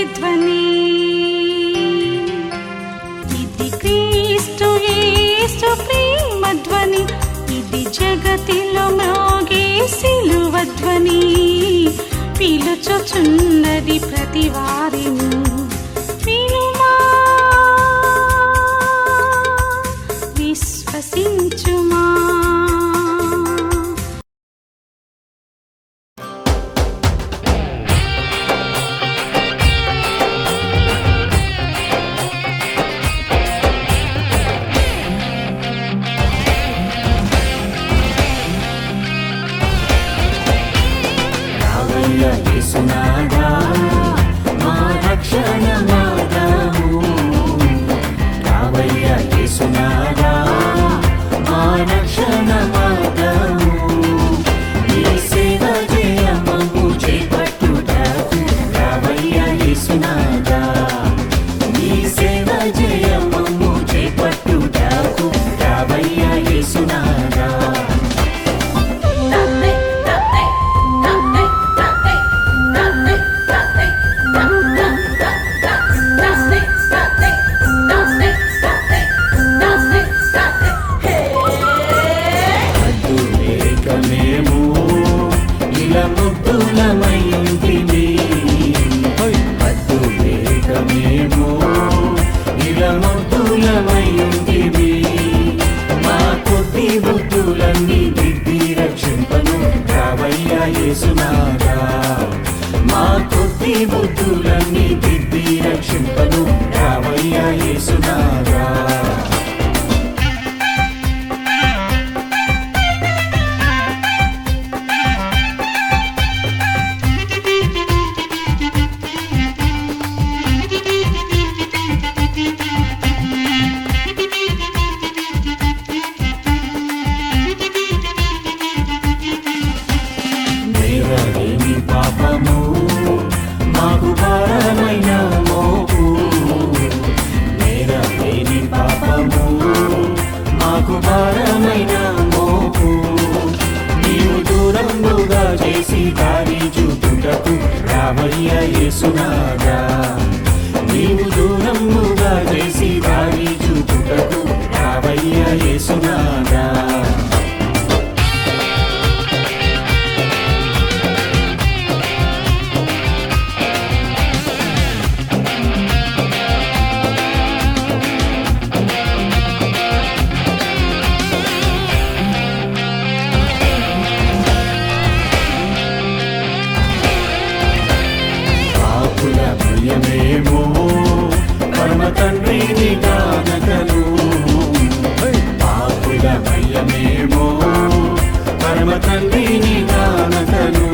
ప్రతిధ్వని. ఇది క్రీస్తు యేసు ప్రేమ ధ్వని, ఇది జగతిలో మ్రోగే సిలువ ధ్వని. పిలుచుచున్నది ప్రతి వారిని, వినుమా విశ్వసించుమా. యేసునాథా మా రక్షణ మార్గము, రావయ్యా యేసునాథా మా రక్షణ మార్గము. నీ సేవ చేయమము చేపట్టుటకు రావయ్యా యేసునాథా, నీ సేవ చేయమము చేపట్టుటకు రావయ్యా యేసునాథా. మా కొద్ది బుద్ధులన్నీ దిద్ది రక్షింపను రావయ్యా యేసునాథా, మా కొద్ది బుద్ధులన్నీ దిద్ది రక్షింపను రావయ్యా యేసునాథా. నేరలేని పాపము మాకు భారమైన మోపు, నేరలేని పాపము మాకు భారమైన మోపు. నీవు దూరముగా చేసి దారి చూపుటకు రావయ్యా యేసునాథా, నీవు దూరముగా చేసి దారి చూపుటకు రావయ్యా యేసునాథా. భయమేమో పరమ తండ్రిని గానకను, పాపుల భయమేమో పరమ తండ్రిని గానకను.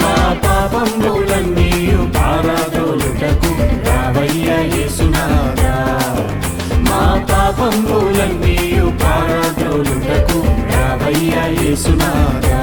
మా పాపములన్నీ పారదోలుటకు రావయ్యా యేసునాథా, మా పాపములన్నీ పారదోలుటకు రావయ్యా యేసునాథా.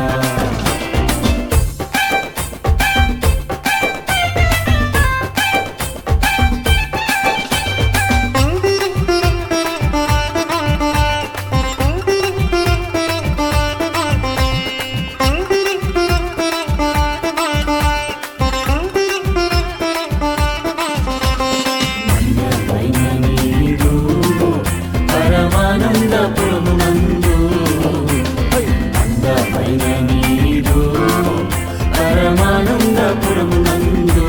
పరమానందపురమునందు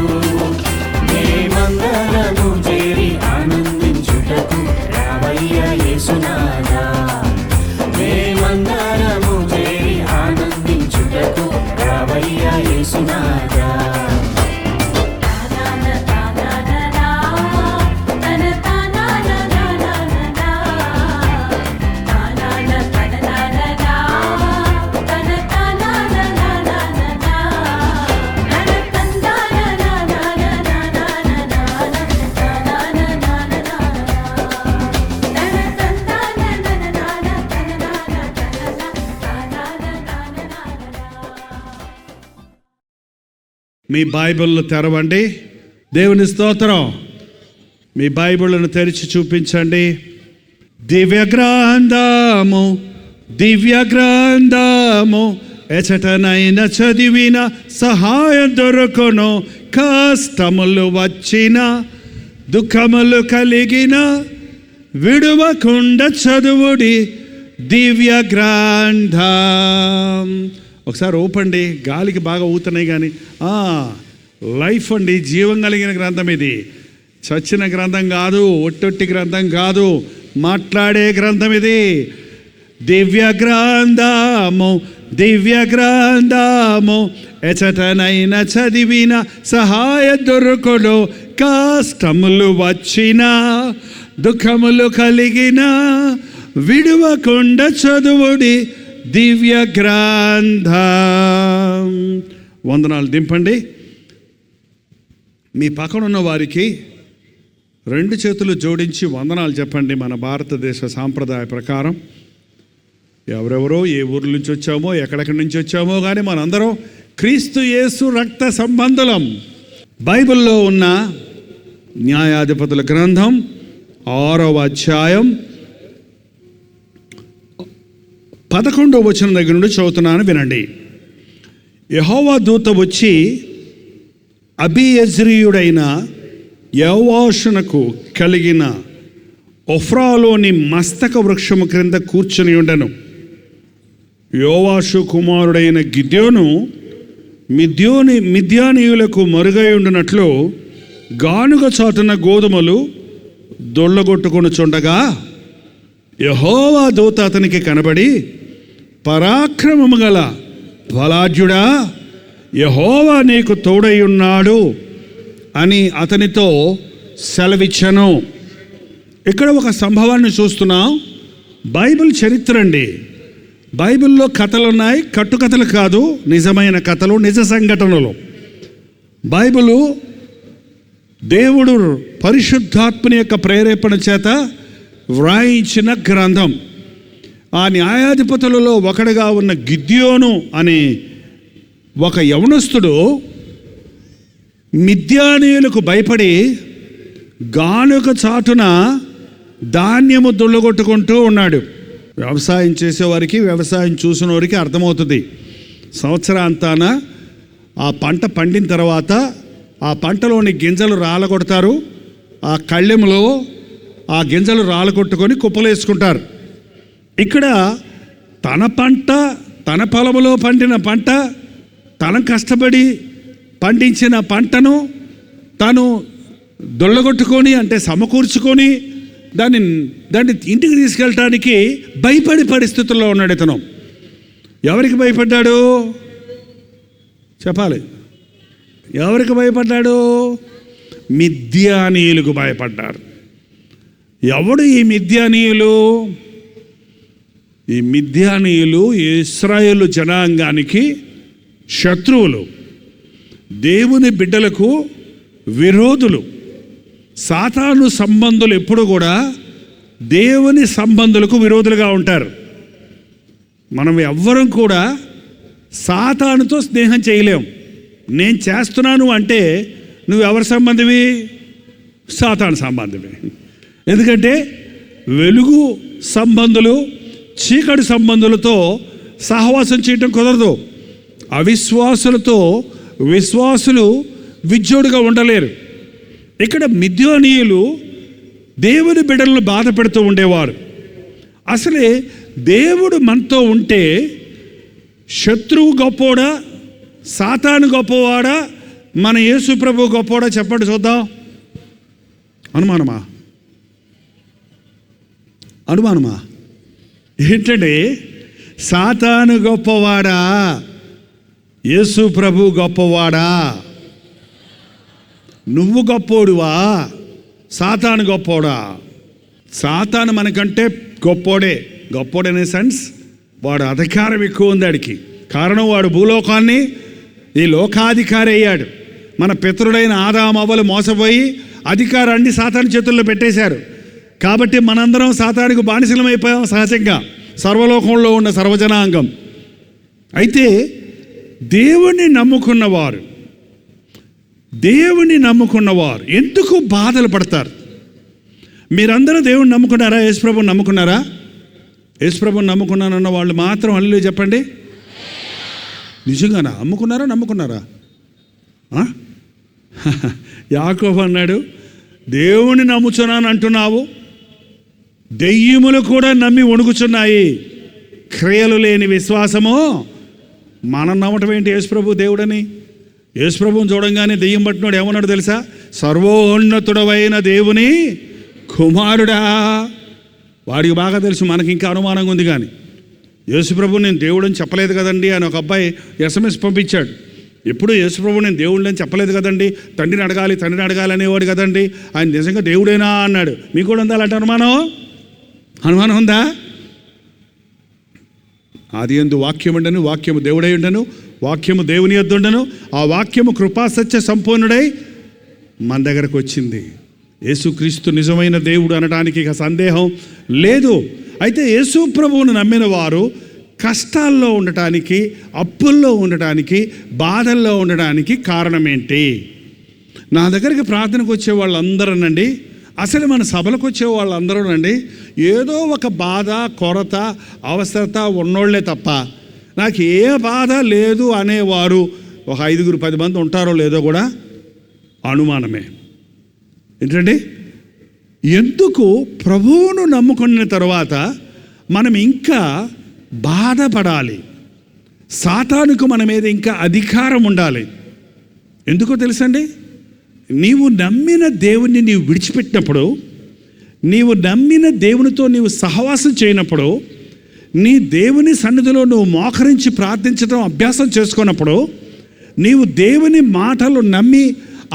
మేమందరము చేరి ఆనందించుటకు రావయ్యా యేసునాథా, మేమందరము చేరి ఆనందించుటకు రావయ్యా యేసునాథా. మీ బైబిల్ను తెరవండి. దేవుని స్తోత్రం. మీ బైబిల్ను తెరిచి చూపించండి. దివ్య గ్రంథము, దివ్య గ్రంథము, ఎచటనైనా చదివిన సహాయం దొరకను, కష్టములు వచ్చిన దుఃఖములు కలిగిన విడువకుండా చదువుడి దివ్య గ్రంథం. ఒకసారి ఊపండి, గాలికి బాగా ఊతున్నాయి కానీ లైఫ్ అండి, జీవం కలిగిన గ్రంథం ఇది. చచ్చిన గ్రంథం కాదు, ఒట్టొట్టి గ్రంథం కాదు, మాట్లాడే గ్రంథం ఇది. దివ్య గ్రంథము, దివ్య గ్రంథము, ఎచటనైన చదివిన సహాయ దొరకడు, కష్టములు వచ్చిన దుఃఖములు కలిగిన విడువకుండా చదువుడి దివ్య గ్రంథం. వందనాలు దింపండి. మీ పక్కన ఉన్న వారికి 2 చేతులు జోడించి వందనాలు చెప్పండి. మన భారతదేశ సాంప్రదాయ ప్రకారం ఎవరెవరో ఏ ఊర్ల నుంచి వచ్చామో, ఎక్కడెక్కడి నుంచి వచ్చామో కానీ మనందరం క్రీస్తు యేసు రక్త సంబంధులం. బైబిల్లో ఉన్న న్యాయాధిపతుల గ్రంథం 6వ అధ్యాయం 11వ వచనం దగ్గర నుండి చదువుతున్నాను, వినండి. యెహోవా దూత వచ్చి అబీయెజ్రీయుడైన యోవాషునకు కలిగిన ఒఫ్రాలోని మస్తక వృక్షము క్రింద కూర్చుని ఉండెను. యోవాషు కుమారుడైన గిద్యోను మిద్యానీయులకు మరుగై ఉండినట్లు గానుగ చాటున గోధుమలు దొళ్ళగొట్టుకొనుచుండగా యెహోవా దూత అతనికి కనబడి, పరాక్రమము గల బలాఢ్యుడా, యెహోవా నీకు తోడై ఉన్నాడు అని అతనితో సెలవిచ్చెను. ఇక్కడ ఒక సంభవాన్ని చూస్తున్నాం. బైబిల్ చరిత్ర అండి. బైబిల్లో కథలు ఉన్నాయి, కట్టుకథలు కాదు, నిజమైన కథలు, నిజ సంఘటనలు. బైబిలు దేవుడు పరిశుద్ధాత్మని యొక్క ప్రేరేపణ చేత వ్రాయించిన గ్రంథం. ఆ న్యాయాధిపతులలో ఒకడుగా ఉన్న గిద్యోను అనే ఒక యవనస్తుడు మిద్యానీయులకు భయపడి గానుగ చాటున ధాన్యము దొల్లగొట్టుకుంటూ ఉన్నాడు. వ్యవసాయం చేసేవారికి, వ్యవసాయం చూసిన వారికి అర్థమవుతుంది. సంవత్సరాంతాన ఆ పంట పండిన తర్వాత ఆ పంటలోని గింజలు రాలగొడతారు. ఆ కళ్ళెంలో ఆ గింజలు రాలగొట్టుకొని కుప్పలేసుకుంటారు. ఇక్కడ తన పంట, తన పొలంలో పండిన పంట, తన కష్టపడి పండించిన పంటను తను దొల్లగొట్టుకొని, అంటే సమకూర్చుకొని దాన్ని ఇంటికి తీసుకెళ్ళటానికి భయపడే పరిస్థితుల్లో ఉన్నాడు ఇతను. ఎవరికి భయపడ్డాడు చెప్పాలి? ఎవరికి భయపడ్డాడు? మిద్యానీయులకు భయపడ్డారు. ఎవడు ఈ మిద్యానీయులు? ఈ మిద్యానీయులు ఇశ్రాయేలు జనాంగానికి శత్రువులు, దేవుని బిడ్డలకు విరోధులు. సాతాను సంబంధులు ఎప్పుడు కూడా దేవుని సంబంధులకు విరోధులుగా ఉంటారు. మనం ఎవ్వరం కూడా సాతానుతో స్నేహం చేయలేం. నేను చేస్తున్నాను అంటే నువ్వు ఎవరి సంబంధివి? సాతాను సంబంధివి. ఎందుకంటే వెలుగు సంబంధులు చీకటి సంబంధులతో సహవాసం చేయటం కుదరదు. అవిశ్వాసులతో విశ్వాసులు విజ్జోడుగా ఉండలేరు. ఇక్కడ మిద్యానీయులు దేవుని బిడ్డలను బాధ పెడుతూ ఉండేవారు. అసలే దేవుడు మనతో ఉంటే శత్రువు గొప్పోడా, సాతాను గొప్పవాడా, మన యేసు ప్రభు గొప్పవాడా? చెప్పండి చూద్దాం. అనుమానమా? ఏంటండి? సాతాను గొప్పవాడా, యేసు ప్రభు గొప్పవాడా? నువ్వు గొప్పోడువా, సాతాను గొప్పోడా? సాతాను మనకంటే గొప్పోడే. గొప్పోడనే సెన్స్, వాడు అధికారం ఎక్కువ ఉంది వాడికి. కారణం వాడు భూలోకాన్ని ఈ లోకాధికారి అయ్యాడు. మన పితరుడైన ఆదాము అవ్వలు మోసపోయి అధికారాన్ని సాతాను చేతుల్లో పెట్టేశారు. కాబట్టి మనందరం సాతానుకు బానిసలమైపోయాం సహజంగా, సర్వలోకంలో ఉన్న సర్వజనాంగం. అయితే దేవుణ్ణి నమ్ముకున్నవారు ఎందుకు బాధలు పడతారు? మీరందరూ దేవుణ్ణి నమ్ముకున్నారా? యేసుప్రభుని నమ్ముకున్నారా? యేసుప్రభుని నమ్ముకున్నానన్న వాళ్ళు మాత్రం హల్లెలూయా చెప్పండి. నిజంగానా? అమ్ముకున్నారా నమ్ముకున్నారా? యాకోబు అన్నాడు, దేవుని నమ్ముచున్నాను అంటున్నావు, దెయ్యములు కూడా నమ్మి వణుకుచున్నాయి. క్రియలు లేని విశ్వాసము. మనం నమ్మటం ఏంటి? యేసుప్రభు దేవుడని. యేసుప్రభుని చూడంగానే దెయ్యం పట్టినోడు ఏమన్నాడు తెలుసా? సర్వోన్నతుడవైన దేవుని కుమారుడా. వాడికి బాగా తెలుసు, మనకి ఇంకా అనుమానంగా ఉంది. కానీ యేసుప్రభు నేను దేవుడని చెప్పలేదు కదండి అని ఒక అబ్బాయి SMS పంపించాడు. ఎప్పుడు యేసుప్రభు నేను దేవుడిని చెప్పలేదు కదండి, తండ్రిని అడగాలి అనేవాడు కదండి, ఆయన నిజంగా దేవుడేనా అన్నాడు. మీకు కూడా ఉందా అలాంటి అనుమానం ఉందా? ఆది యందు వాక్యం ఉండను, వాక్యము దేవుడై ఉండను, వాక్యము దేవుని యొద్ద ఉండను, ఆ వాక్యము కృపాసత్య సంపూర్ణుడై మన దగ్గరకు వచ్చింది. యేసుక్రీస్తు నిజమైన దేవుడు అనడానికి ఇక సందేహం లేదు. అయితే యేసు ప్రభువును నమ్మిన వారు కష్టాల్లో ఉండటానికి, అప్పుల్లో ఉండటానికి, బాధల్లో ఉండడానికి కారణం ఏంటి? నా దగ్గరికి ప్రార్థనకు వచ్చే వాళ్ళందరూనండి, అసలు మన సభలకు వచ్చే వాళ్ళందరూనండి ఏదో ఒక బాధ, కొరత, అవసరత ఉన్నోళ్లే తప్ప నాకు ఏ బాధ లేదు అనేవారు ఒక 5-10 మంది ఉంటారో లేదో కూడా అనుమానమే. ఏంటండి? ఎందుకు ప్రభువును నమ్ముకున్న తర్వాత మనం ఇంకా బాధపడాలి? సాతానుకు మన మీద ఇంకా అధికారం ఉండాలి. ఎందుకో తెలుసండి? నీవు నమ్మిన దేవుణ్ణి నీవు విడిచిపెట్టినప్పుడు, నీవు నమ్మిన దేవునితో నీవు సహవాసం చేయనప్పుడు, నీ దేవుని సన్నిధిలో నువ్వు మోకరించి ప్రార్థించడం అభ్యాసం చేసుకున్నప్పుడు, నీవు దేవుని మాటలు నమ్మి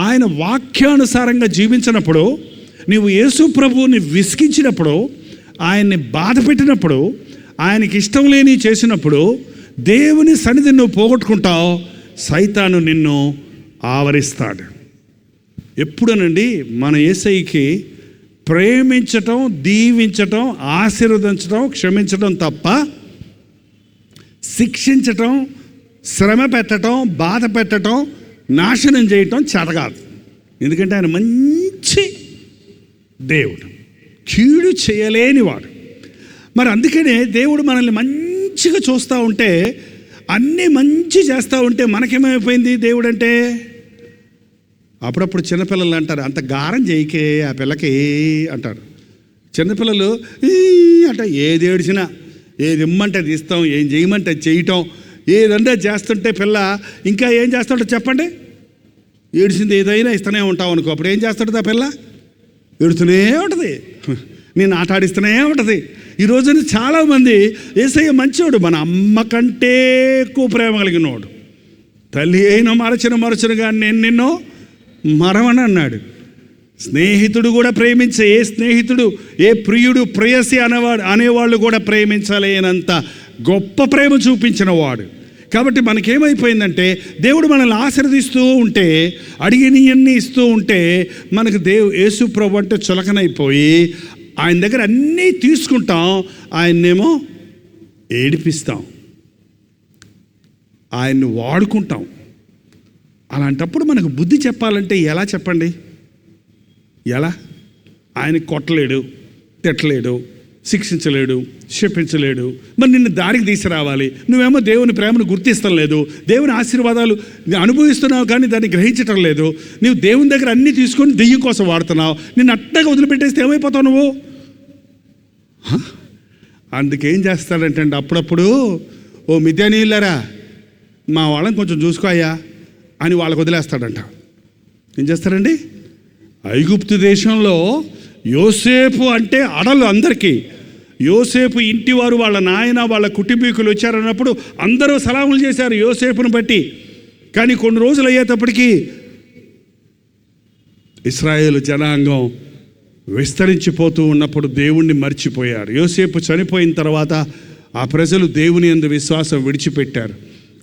ఆయన వాక్యానుసారంగా జీవించినప్పుడు, నీవు యేసు ప్రభువుని విసిగించినప్పుడు, ఆయన్ని బాధ పెట్టినప్పుడు, ఆయనకి ఇష్టం లేని చేసినప్పుడు దేవుని సన్నిధిని నువ్వు పోగొట్టుకుంటావు. సైతాను నిన్ను ఆవరిస్తాడు. ఎప్పుడనండి మన యేసయ్యకి ప్రేమించటం, దీవించటం, ఆశీర్వదించటం, క్షమించటం తప్ప శిక్షించటం, శ్రమ పెట్టడం, బాధ పెట్టడం, నాశనం చేయటం చేతకాదు. ఎందుకంటే ఆయన మంచి దేవుడు, కీడు చేయలేనివాడు. మరి అందుకనే దేవుడు మనల్ని మంచిగా చూస్తూ ఉంటే, అన్నీ మంచి చేస్తూ ఉంటే మనకేమైపోయింది దేవుడు అంటే? అప్పుడప్పుడు చిన్నపిల్లలు అంటారు, అంత గారం చేయకే ఆ పిల్లకి అంటారు. చిన్నపిల్లలు అంటే ఏది ఏడిచినా, ఏది ఇమ్మంటే తీస్తాం, ఏం చేయమంటే చేయటం, ఏదంటే చేస్తుంటే పిల్ల ఇంకా ఏం చేస్తాడో చెప్పండి? ఏడిచింది ఏదైనా ఇస్తూనే ఉంటాం అనుకో, అప్పుడు ఏం చేస్తాడు ఆ పిల్ల? ఏడుతూనే ఉంటుంది, నేను ఆట ఆడిస్తూనే ఉంటుంది. ఈ రోజున చాలామంది యేసయ్య మంచివాడు, మన అమ్మ కంటే ఎక్కువ ప్రేమ కలిగినవాడు. తల్లి అయినా మరచునుగా నేను నిన్ను మరవని అన్నాడు. స్నేహితుడు కూడా ప్రేమించే, ఏ స్నేహితుడు, ఏ ప్రియుడు, ప్రేయసి అనేవాళ్ళు కూడా ప్రేమించలేనంత గొప్ప ప్రేమ చూపించిన వాడు. కాబట్టి మనకేమైపోయిందంటే, దేవుడు మనల్ని ఆశీర్వదిస్తూ ఉంటే, అడిగినవన్నీ ఇస్తూ ఉంటే, మనకు యేసు ప్రభు అంటే చులకనైపోయి ఆయన దగ్గర అన్నీ తీసుకుంటాం, ఆయన్నేమో ఏడిపిస్తాం, ఆయన్ని వాడుకుంటాం. అలాంటప్పుడు మనకు బుద్ధి చెప్పాలంటే ఎలా చెప్పండి? ఎలా? ఆయన కొట్టలేడు, తిట్టలేడు, శిక్షించలేడు, శపించలేడు. మరి నిన్ను దారికి తీసుకురావాలి. నువ్వేమో దేవుని ప్రేమను గుర్తిస్తడం లేదు, దేవుని ఆశీర్వాదాలు అనుభవిస్తున్నావు కానీ దాన్ని గ్రహించటం లేదు. నువ్వు దేవుని దగ్గర అన్నీ తీసుకొని దెయ్యం కోసం వాడుతున్నావు. నిన్ను అట్టగా వదిలిపెట్టేస్తే ఏమైపోతావు నువ్వు? అందుకేం చేస్తాడంటే అప్పుడప్పుడు, ఓ మిద్యానీయులారా మా వాళ్ళని కొంచెం చూసుకోయ్యా అని వాళ్ళకు వదిలేస్తాడంట. ఏం చేస్తారండి? ఐగుప్తు దేశంలో యోసేపు అంటే అడలు అందరికీ. యోసేపు ఇంటివారు, వాళ్ళ నాయన, వాళ్ళ కుటుంబీకులు వచ్చారన్నప్పుడు అందరూ సలాములు చేశారు యోసేపును బట్టి. కానీ కొన్ని రోజులు అయ్యేటప్పటికీ ఇశ్రాయేలు జనాంగం విస్తరించిపోతూ ఉన్నప్పుడు దేవుణ్ణి మర్చిపోయారు. యోసేపు చనిపోయిన తర్వాత ఆ ప్రజలు దేవుని యందు విశ్వాసం విడిచిపెట్టారు.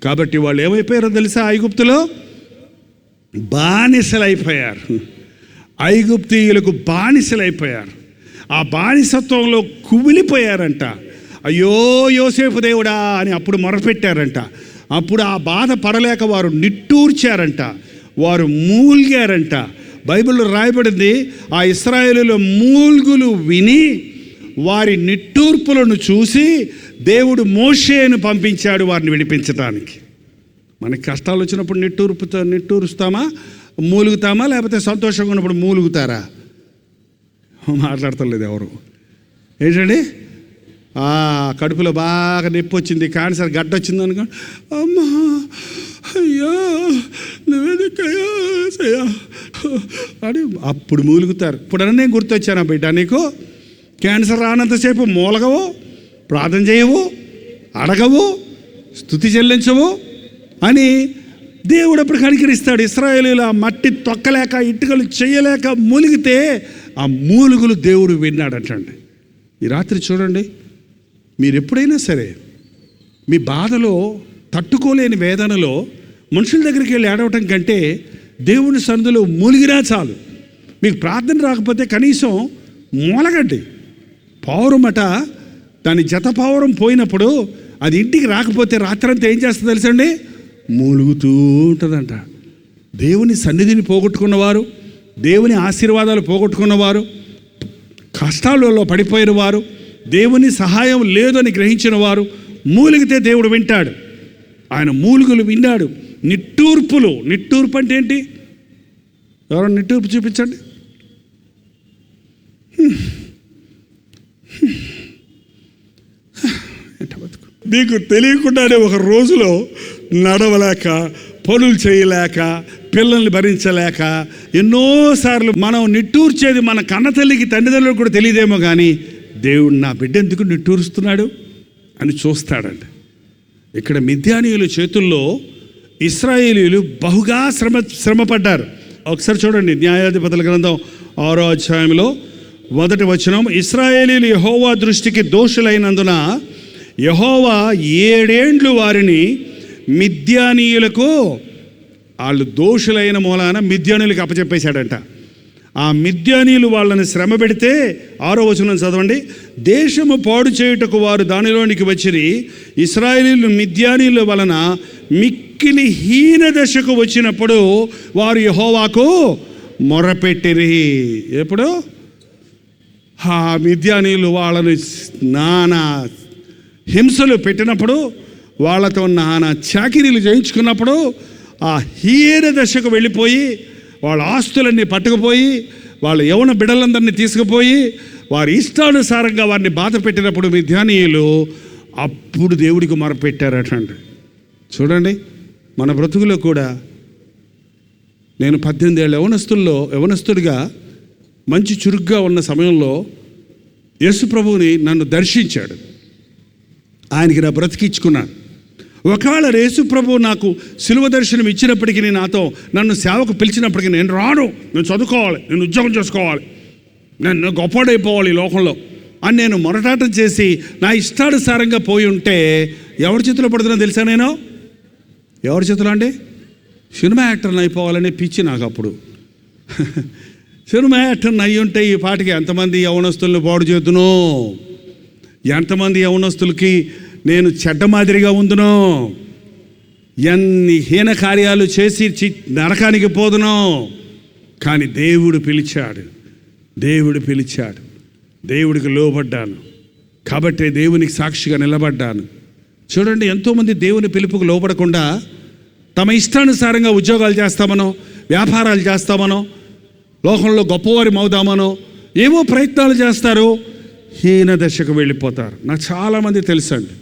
కాబట్టి వాళ్ళు ఏమైపోయారో తెలుసా? ఐగుప్తులో బానిసలైపోయారు. ఐగుప్తీయులకు బానిసలైపోయారు. ఆ బానిసత్వంలో కుమిలిపోయారంట. అయ్యో యోసేపు దేవుడా అని అప్పుడు మొరపెట్టారంట. అప్పుడు ఆ బాధ పడలేక వారు నిట్టూర్చారంట, వారు మూల్గారంట. బైబిల్లో రాయబడింది, ఆ ఇశ్రాయేలులో మూల్గులు విని వారి నిట్టూర్పులను చూసి దేవుడు మోషేను పంపించాడు వారిని విడిపించడానికి. మనకి కష్టాలు వచ్చినప్పుడు నిట్టూరుస్తామా, మూలుగుతామా, లేకపోతే సంతోషంగా ఉన్నప్పుడు మూలుగుతారా? మాట్లాడతలేదు ఎవరు. ఏంటండి, కడుపులో బాగా నొప్పి వచ్చింది, క్యాన్సర్ గడ్డ వచ్చింది అనుకో, అమ్మా అయ్యా నువ్వేదక్కయ్యా అని అప్పుడు మూలుగుతారు. ఇప్పుడన్నా నేను గుర్తొచ్చానా బిడ్డ నీకు? క్యాన్సర్ రానంతసేపు మూలగవు, ప్రార్థన చేయవు, అడగవు, స్తుతి చెల్లించవు అని దేవుడు అప్పుడు కనికరిస్తాడు. ఇశ్రాయేలీయులు ఆ మట్టి తొక్కలేక, ఇటుకలు చేయలేక మూలిగితే ఆ మూలుగులు దేవుడు విన్నాడటండి. ఈ రాత్రి చూడండి, మీరు ఎప్పుడైనా సరే మీ బాధలో, తట్టుకోలేని వేదనలో మనుషుల దగ్గరికి వెళ్ళి ఏడవటం కంటే దేవుని సన్నిధిలో మూలిగినా చాలు. మీకు ప్రార్థన రాకపోతే కనీసం మూలగడ్డి పావురమట, దాని జత పావురం పోయినప్పుడు అది ఇంటికి రాకపోతే రాత్రంతా ఏం చేస్తుంది తెలుసండి? మూలుగుతూ ఉంటుందంట. దేవుని సన్నిధిని పోగొట్టుకున్నవారు, దేవుని ఆశీర్వాదాలు పోగొట్టుకున్నవారు, కష్టాలలో పడిపోయిన వారు, దేవుని సహాయం లేదని గ్రహించిన వారు మూలిగితే దేవుడు వింటాడు. ఆయన మూలుగులు విన్నాడు. నిట్టూర్పు అంటే ఏంటి? ఎవరైనా నిట్టూర్పు చూపించండి. నీకు తెలియకుండానే ఒక రోజులో నడవలేక, పనులు చేయలేక, పిల్లల్ని భరించలేక ఎన్నోసార్లు మనం నిట్టూర్చేది మన కన్నతల్లికి, తండ్రిదండ్రులకు కూడా తెలియదేమో కానీ దేవుడు నా బిడ్డ ఎందుకు నిట్టూరుస్తున్నాడు అని చూస్తాడండి. ఇక్కడ మిద్యానీయుల చేతుల్లో ఇశ్రాయేలీయులు బహుగా శ్రమపడ్డారు. ఒకసారి చూడండి, న్యాయాధిపతుల గ్రంథం 6వ అధ్యాయంలో 1వ వచనం. ఇశ్రాయేలీయులు యెహోవా దృష్టికి దోషులైనందున యెహోవా 7 ఏండ్లు వారిని మిద్యానీయులకు, వాళ్ళు దోషులైన మూలాన మిద్యానీయులకు అప్పచెప్పేశాడంట. ఆ మిద్యానీయులు వాళ్ళని శ్రమ పెడితే 6వ వచనం చదవండి. దేశము పాడు చేయుటకు వారు దానిలోనికి వచ్చిరి. ఇశ్రాయేలీయులు మిద్యానీయుల వలన మిక్కిలి హీన దశకు వచ్చినప్పుడు వారు యెహోవాకు మొరపెట్టిరి. ఎప్పుడు? ఆ మిద్యానీయులు వాళ్ళని నానా హింసలు పెట్టినప్పుడు, వాళ్ళతో నానా చాకిరీలు చేయించుకున్నప్పుడు, ఆ హీన దశకు వెళ్ళిపోయి వాళ్ళ ఆస్తులన్నీ పట్టుకుపోయి, వాళ్ళ యవన బిడ్డలందరినీ తీసుకుపోయి వారి ఇష్టానుసారంగా వారిని బాధ పెట్టినప్పుడు మిద్యానీయులు అప్పుడు దేవుడికి మొరపెట్టారటండి. చూడండి, మన బ్రతుకులో కూడా నేను 18 ఏళ్ళ యవనస్తుడిగా మంచి చురుగ్గా ఉన్న సమయంలో యేసు ప్రభువుని నన్ను దర్శించాడు. ఆయనకి నా బ్రతికించుకున్నాను. ఒకవేళ యేసు ప్రభువు నాకు శిలువ దర్శనం ఇచ్చినప్పటికీ, నన్ను సేవకు పిలిచినప్పటికీ నేను రాను, నేను చదువుకోవాలి, నేను ఉద్యోగం చేసుకోవాలి, నేను గొప్పడైపోవాలి ఈ లోకంలో అని నేను మొరటాటం చేసి నా ఇష్టానుసారంగా పోయి ఉంటే ఎవరి చేతిలో పడుతున్నా తెలుసా? నేను ఎవరి చేతిలో అండి? సినిమా యాక్టర్ని అయిపోవాలనే పిచ్చి నాకు అప్పుడు. సినిమా యాక్టర్ని అయ్యి ఉంటే ఈ పాటికి ఎంతమంది యవనస్తులను పాడు చేతును, ఎంతమంది యవనస్తులకి నేను చెడ్డ మాదిరిగా ఉందును, ఎన్ని హీన కార్యాలు చేసి నరకానికి పోదును. కానీ దేవుడు పిలిచాడు, దేవుడికి లోబడ్డాను కాబట్టి దేవునికి సాక్షిగా నిలబడ్డాను. చూడండి, ఎంతోమంది దేవుని పిలుపుకు లోబడకుండా తమ ఇష్టానుసారంగా ఉద్యోగాలు చేస్తామనో, వ్యాపారాలు చేస్తామనో, లోకంలో గొప్పవారి మౌదామనో ఏవో ప్రయత్నాలు చేస్తారు, హీన దశకు వెళ్ళిపోతారు. నాకు చాలామంది తెలుసండి.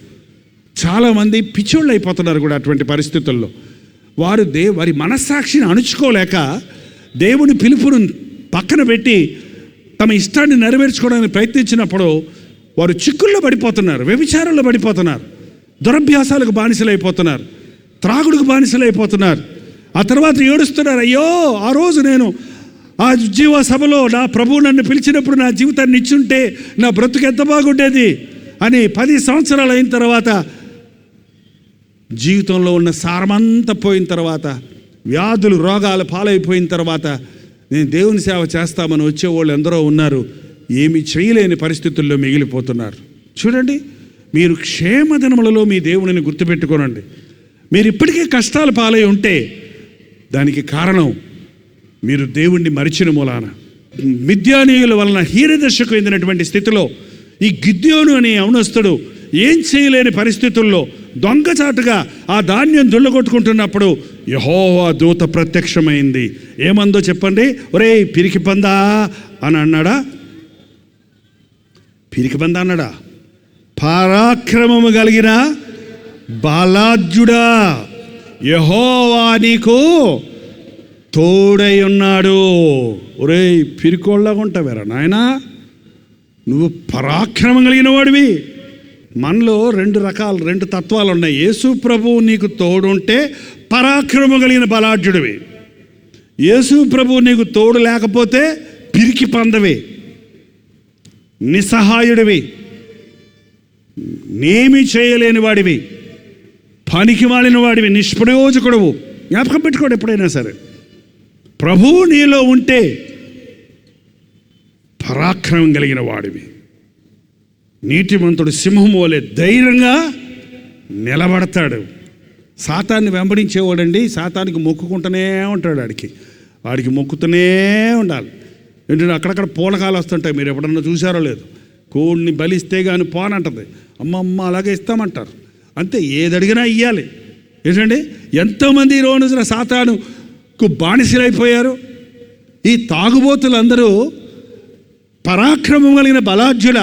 చాలామంది పిచ్చోళ్ళు అయిపోతున్నారు కూడా అటువంటి పరిస్థితుల్లో. వారి మనస్సాక్షిని అణుచుకోలేక దేవుని పిలుపును పక్కన పెట్టి తమ ఇష్టాన్ని నెరవేర్చుకోవడానికి ప్రయత్నించినప్పుడు వారు చిక్కుల్లో పడిపోతున్నారు, వ్యభిచారంలో పడిపోతున్నారు, దురభ్యాసాలకు బానిసలైపోతున్నారు, త్రాగుడుకు బానిసలైపోతున్నారు. ఆ తర్వాత ఏడుస్తున్నారు, అయ్యో ఆ రోజు నేను ఆ జీవ సభలో నా ప్రభువు నన్ను పిలిచినప్పుడు నా జీవితాన్ని ఇచ్చుంటే నా బ్రతుకు ఎంత బాగుండేది అని 10 సంవత్సరాలు అయిన తర్వాత, జీవితంలో ఉన్న సారమంతా పోయిన తర్వాత, వ్యాధులు రోగాలు పాలైపోయిన తర్వాత నేను దేవుని సేవ చేస్తామని వచ్చేవాళ్ళు ఎందరో ఉన్నారు, ఏమీ చేయలేని పరిస్థితుల్లో మిగిలిపోతున్నారు. చూడండి, మీరు క్షేమదినములలో మీ దేవునిని గుర్తుపెట్టుకోనండి. మీరు ఇప్పటికే కష్టాలు పాలై ఉంటే దానికి కారణం మీరు దేవుణ్ణి మరిచిన మూలాన. మిద్యానీయుల వలన హీనదశకు చెందినటువంటి స్థితిలో ఈ గిద్యోను అనే యవనస్తుడు ఏం చేయలేని పరిస్థితుల్లో దొంగచాటుగా ఆ ధాన్యం దుళ్ళగొట్టుకుంటున్నప్పుడు యెహోవా దూత ప్రత్యక్షమైంది. ఏమందో చెప్పండి? ఒరేయ్ పిరికి పందా అని అన్నాడా? పిరికి పందా అన్నాడా? పరాక్రమము కలిగిన బలాఢ్యుడా, యెహోవా నీకు తోడై ఉన్నాడు. ఒరేయ్ పిరికోళ్ళగా ఉంటావేరా నాయనా, నువ్వు పరాక్రమం కలిగిన వాడివి. మనలో రెండు తత్వాలు ఉన్నాయి. యేసు ప్రభువు నీకు తోడుంటే పరాక్రమం కలిగిన బలాఢ్యుడివి. యేసు ప్రభువు నీకు తోడు లేకపోతే పిరికి పందవి, నిస్సహాయుడివి, నేమి చేయలేని వాడివి, పనికి మాలిన వాడివి, నిష్ప్రయోజకుడువు. జ్ఞాపకం పెట్టుకోడు ఎప్పుడైనా సరే. ప్రభువు నీలో ఉంటే పరాక్రమం కలిగిన వాడివి. నీతిమంతుడు సింహం వలె ధైర్యంగా నిలబడతాడు. సాతాన్ని వెంబడించేవాడండి సాతానికి మొక్కుకుంటూనే ఉంటాడు. వాడికి మొక్కుతూనే ఉండాలి. ఏంటంటే అక్కడక్కడ పూలకాలు వస్తుంటాయి. మీరు ఎప్పుడన్నా చూసారో లేదు. కోడిని బలిస్తే కానీ పోనంటది. అమ్మమ్మ అలాగే ఇస్తామంటారు. అంతే, ఏది అడిగినా ఇవ్వాలి. ఏంటండి ఎంతోమంది ఈ రోజున సాతానుకు బానిసలైపోయారు. ఈ తాగుబోతులందరూ పరాక్రమం కలిగిన బలాఢ్యుల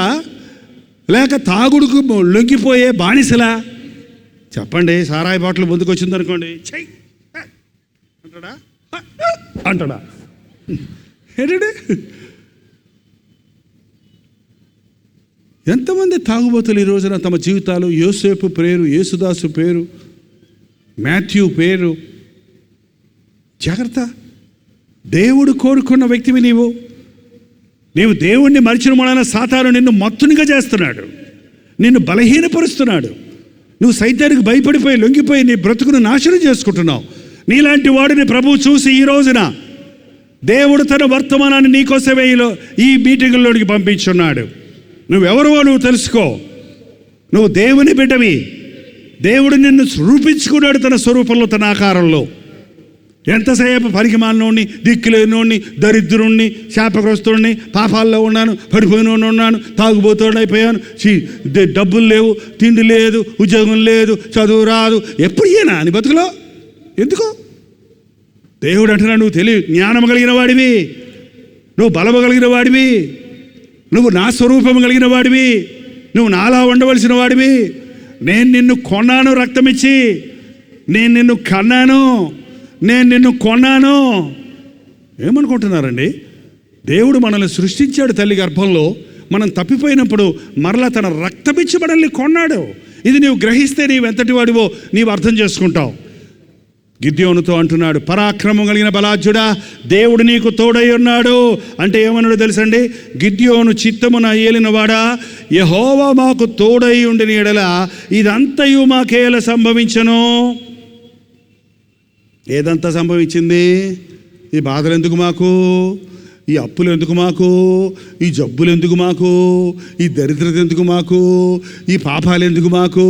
లేక తాగుడుకు లొంగిపోయే బానిసలా? చెప్పండి. సారాయి బాటలు ముందుకు వచ్చిందనుకోండి, చెయ్యి అంటాడా? ఏంటండి ఎంతమంది తాగుబోతులు ఈ రోజున తమ జీవితాలు యోసేపు పేరు, యేసుదాసు పేరు, మాథ్యూ పేరు. జాగ్రత్త. దేవుడు కోరుకున్న వ్యక్తివి నీవు దేవుణ్ణి మరిచిన మూలన సాతాను నిన్ను మత్తునిగా చేస్తున్నాడు, నిన్ను బలహీనపరుస్తున్నాడు. నువ్వు సైతానికి భయపడిపోయి లొంగిపోయి నీ బ్రతుకును నాశనం చేసుకుంటున్నావు. నీలాంటి వాడిని ప్రభువు చూసి ఈ రోజున దేవుడు తన వర్తమానాన్ని నీకోసమే ఈ మీటింగుల్లోనికి పంపించున్నాడు. నువ్వెవరో నువ్వు తెలుసుకో. నువ్వు దేవుని బిడ్డవి. దేవుడు నిన్ను రూపించుకున్నాడు తన స్వరూపంలో, తన ఆకారంలో. ఎంతసేపు పనికిమాలినోడిని, దిక్కులేనోడిని, దరిద్రుణ్ణి, శాపగ్రస్తుడిని, పాపాల్లో ఉన్నాను, పడిపోయినోడిని ఉన్నాను, తాగుబోతోడు అయిపోయాను, డబ్బులు లేవు, తిండి లేదు, ఉద్యోగం లేదు, చదువు రాదు. ఎప్పుడు ఈయనా అని బతుకులో? ఎందుకు? దేవుడు అంటున్నాడు, నువ్వు జ్ఞానం కలిగిన వాడివి, నువ్వు బలము కలిగిన వాడివి, నువ్వు నా స్వరూపం కలిగిన వాడివి, నువ్వు నాలా ఉండవలసిన వాడివి. నేను నిన్ను కొన్నాను రక్తమిచ్చి, నేను నిన్ను కన్నాను, నేను నిన్ను కొన్నాను. ఏమనుకుంటున్నారండి? దేవుడు మనల్ని సృష్టించాడు తల్లి గర్భంలో. మనం తప్పిపోయినప్పుడు మరలా తన రక్తమిచ్చి మనల్ని కొన్నాడు. ఇది నీవు గ్రహిస్తే నీవెంతటి వాడివో నీవు అర్థం చేసుకుంటావు. గిద్యోనుతో అంటున్నాడు, పరాక్రమం కలిగిన బలాఢ్యుడా, దేవుడు నీకు తోడై ఉన్నాడు. అంటే ఏమన్నాడు తెలుసండి? గిద్యోను చిత్తమున ఏలినవాడా, యెహోవా మాకు తోడై ఉండిన యెడల ఇదంతయు మాకేలా సంభవించను? ఏదంతా సంభవించింది? ఈ బాధలు ఎందుకు మాకు, ఈ అప్పులు ఎందుకు మాకు, ఈ జబ్బులు ఎందుకు మాకు, ఈ దరిద్రత ఎందుకు మాకు, ఈ పాపాలు ఎందుకు మాకు?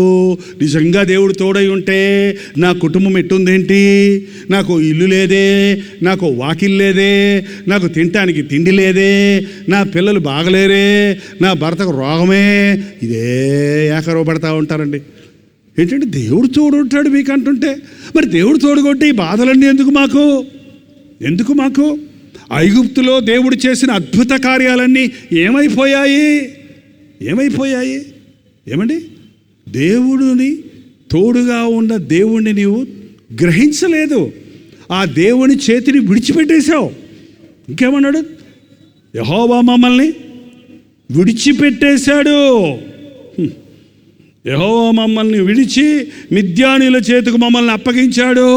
నిజంగా దేవుడు తోడై ఉంటే నా కుటుంబం ఎట్టుందేంటి? నాకు ఇల్లు లేదే, నాకు వాకిల్ లేదే, నాకు తినటానికి తిండి లేదే, నా పిల్లలు బాగలేరే, నా భర్తకు రోగమే. ఇదే ఏకరవ పడతా ఉంటారండి. ఏంటంటే దేవుడు తోడు ఉంటాడు మీకు అంటుంటే, మరి దేవుడు తోడుకొట్టి ఈ బాధలన్నీ ఎందుకు మాకు? ఐగుప్తులో దేవుడు చేసిన అద్భుత కార్యాలన్నీ ఏమైపోయాయి? ఏమండి? దేవుడిని తోడుగా ఉన్న దేవుణ్ణి నీవు గ్రహించలేదు. ఆ దేవుని చేతిని విడిచిపెట్టేశావు. ఇంకేమన్నాడు? యెహోవా మమ్మల్ని విడిచిపెట్టేశాడు. యెహోవా మమ్మల్ని విడిచి మిద్యానీయుల చేతికి మమ్మల్ని అప్పగించాడు.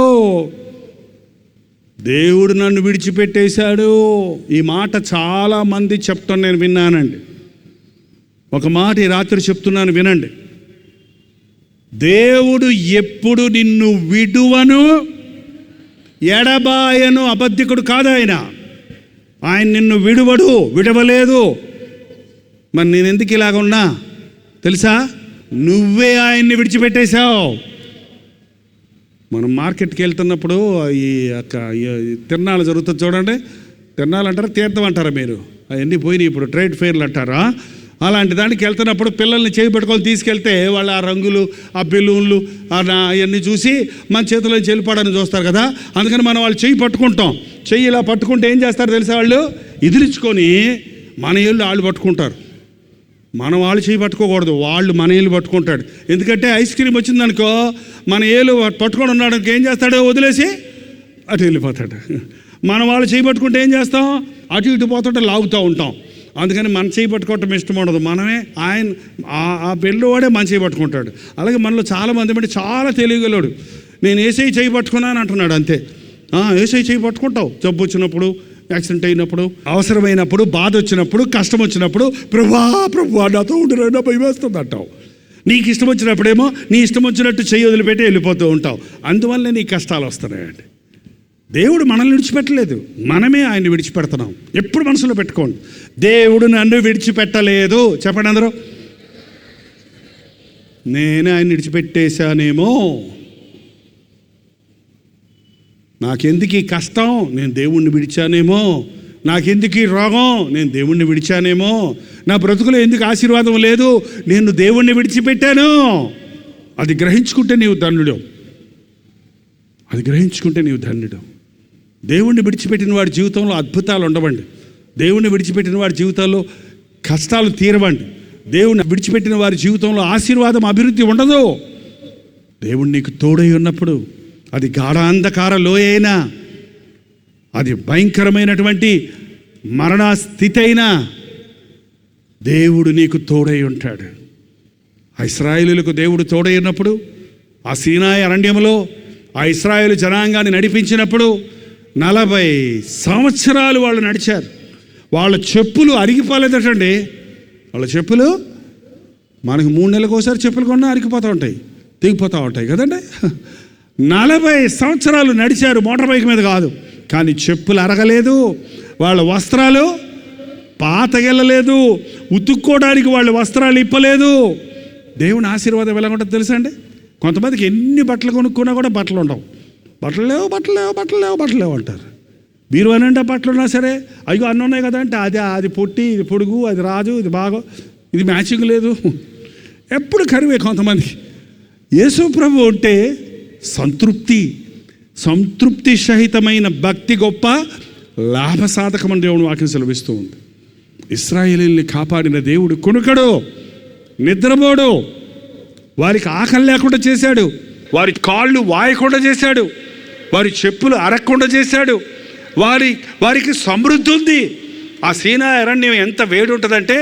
దేవుడు నన్ను విడిచిపెట్టేశాడు. ఈ మాట చాలామంది చెప్తాను, నేను విన్నానండి. ఒక మాట ఈ రాత్రి చెప్తున్నాను, వినండి. దేవుడు ఎప్పుడు నిన్ను విడువను ఎడబాయను. అబద్ధికుడు కాదు ఆయన నిన్ను విడవలేదు. మరి నేను ఎందుకు ఇలాగ ఉన్నా తెలుసా? నువ్వే ఆయన్ని విడిచిపెట్టేశావు. మనం మార్కెట్కి వెళ్తున్నప్పుడు ఈ తిరణాలు జరుగుతుంది చూడండి. తిరణాలు అంటారా, తీర్థం అంటారా మీరు? అవన్నీ పోయినాయి ఇప్పుడు, ట్రేడ్ ఫెయిర్లు అంటారా. అలాంటి దానికి వెళ్తున్నప్పుడు పిల్లల్ని చేయి పట్టుకొని తీసుకెళ్తే వాళ్ళు ఆ రంగులు, ఆ బెలూన్లు, అవన్నీ చూసి మన చేతిలో చెల్లిపోవడానికి చూస్తారు కదా. అందుకని మనం వాళ్ళు చెయ్యి పట్టుకుంటాం. చెయ్యి ఇలా పట్టుకుంటే ఏం చేస్తారు తెలుసా, వాళ్ళు ఎదిరించుకొని మన ఏళ్ళు వాళ్ళు పట్టుకుంటారు. మనం వాళ్ళు చేయి పట్టుకోకూడదు, వాళ్ళు మన ఏళ్ళు పట్టుకుంటాడు. ఎందుకంటే ఐస్ క్రీమ్ వచ్చిందనుకో మన ఏళ్ళు పట్టుకొని ఉన్నాడు ఏం చేస్తాడు, వదిలేసి అటు వెళ్ళిపోతాడు. మనం వాళ్ళు చేయి పట్టుకుంటే ఏం చేస్తాం, అటు ఇటు పోతుంటే లాగుతూ ఉంటాం. అందుకని మన చేయి పట్టుకోవటం ఇష్టం ఉండదు. మనమే ఆ పెళ్ళివాడే మన చేయి పట్టుకుంటాడు. అలాగే మనలో చాలామంది బట్టి చాలా తెలియగలడు. నేను ఏసై చేయి పట్టుకున్నాను అంటున్నాడు. అంతే, ఏసై చేయి పట్టుకుంటావు. జబ్బు వచ్చినప్పుడు, యాక్సిడెంట్ అయినప్పుడు, అవసరమైనప్పుడు, బాధ వచ్చినప్పుడు, కష్టం వచ్చినప్పుడు ప్రభువా నాతో ఉండినా భయం వేస్తుంది అంటావు. నీకు ఇష్టం వచ్చినప్పుడేమో నీ ఇష్టం వచ్చినట్టు చెయ్యి వదిలిపెట్టి వెళ్ళిపోతూ ఉంటావు. అందువల్లే నీ కష్టాలు వస్తున్నాయండి. దేవుడు మనల్ని విడిచిపెట్టలేదు, మనమే ఆయన్ని విడిచిపెడుతున్నాం. ఎప్పుడు మనసులో పెట్టుకోండి, దేవుడు నన్ను విడిచిపెట్టలేదు. చెప్పండి అందరూ, నేనే ఆయన విడిచిపెట్టేశానేమో, నాకెందుకు ఈ కష్టం, నేను దేవుణ్ణి విడిచానేమో, నాకెందుకు ఈ రోగం, నేను దేవుణ్ణి విడిచానేమో, నా బ్రతుకులో ఎందుకు ఆశీర్వాదం లేదు, నేను దేవుణ్ణి విడిచిపెట్టాను. అది గ్రహించుకుంటే నీవు ధన్యుడు. అది గ్రహించుకుంటే నీవు ధన్యుడు. దేవుణ్ణి విడిచిపెట్టిన వాడి జీవితంలో అద్భుతాలు ఉండవండి. దేవుణ్ణి విడిచిపెట్టిన వాడి జీవితాల్లో కష్టాలు తీరవండి. దేవుణ్ణి విడిచిపెట్టిన వారి జీవితంలో ఆశీర్వాదం, అభివృద్ధి ఉండదు. దేవుడు నీకు తోడై ఉన్నప్పుడు, అది గాఢాంధకార లోయ అయినా, అది భయంకరమైనటువంటి మరణ స్థితి అయినా దేవుడు నీకు తోడై ఉంటాడు. ఆ ఇశ్రాయేలులకు దేవుడు తోడై ఉన్నప్పుడు, ఆ సీనాయి అరణ్యంలో ఆ ఇశ్రాయేలు జనాంగాన్ని నడిపించినప్పుడు 40 సంవత్సరాలు వాళ్ళు నడిచారు. వాళ్ళ చెప్పులు అరిగిపోలేదటండి. వాళ్ళ చెప్పులు మనకు 3 నెలలకు ఒకసారి చెప్పులు కొన్నా అరిగిపోతూ ఉంటాయి, తెగిపోతూ ఉంటాయి కదండి. 40 సంవత్సరాలు నడిచారు, మోటార్ బైక్ మీద కాదు. కానీ చెప్పులు అరగలేదు, వాళ్ళ వస్త్రాలు పాతగెళ్ళలేదు, ఉతుక్కోవడానికి వాళ్ళ వస్త్రాలు ఇప్పలేదు. దేవుని ఆశీర్వాదం ఎలా ఉంటుందో తెలుసా అండి. కొంతమందికి ఎన్ని బట్టలు కొనుక్కున్నా కూడా బట్టలు ఉండవు. బట్టలు లేవు అంటారు. మీరు అనంటే బట్టలు ఉన్నా సరే, అయ్యో అన్నీ ఉన్నాయి కదా అంటే అది పొట్టి, ఇది పొడుగు, అది రాజు, ఇది బాగా, ఇది మ్యాచింగ్ లేదు, ఎప్పుడు కరువే కొంతమందికి. యేసు ప్రభు అంటే సంతృప్తి సహితమైన భక్తి గొప్ప లాభసాధకమని దేవుని వాక్యం సెలవిస్తూ ఉంది. ఇశ్రాయేలీల్ని కాపాడిన దేవుడు కునుకడు, నిద్రపోడు, వారికి ఆకలి లేకుండా చేశాడు, వారి కాళ్ళు వాయకుండా చేశాడు, వారి చెప్పులు అరగకుండా చేశాడు, వారికి సమృద్ధి ఉంది. ఆ సీనాయి అరణ్యం ఎంత వేడి ఉంటుందంటే,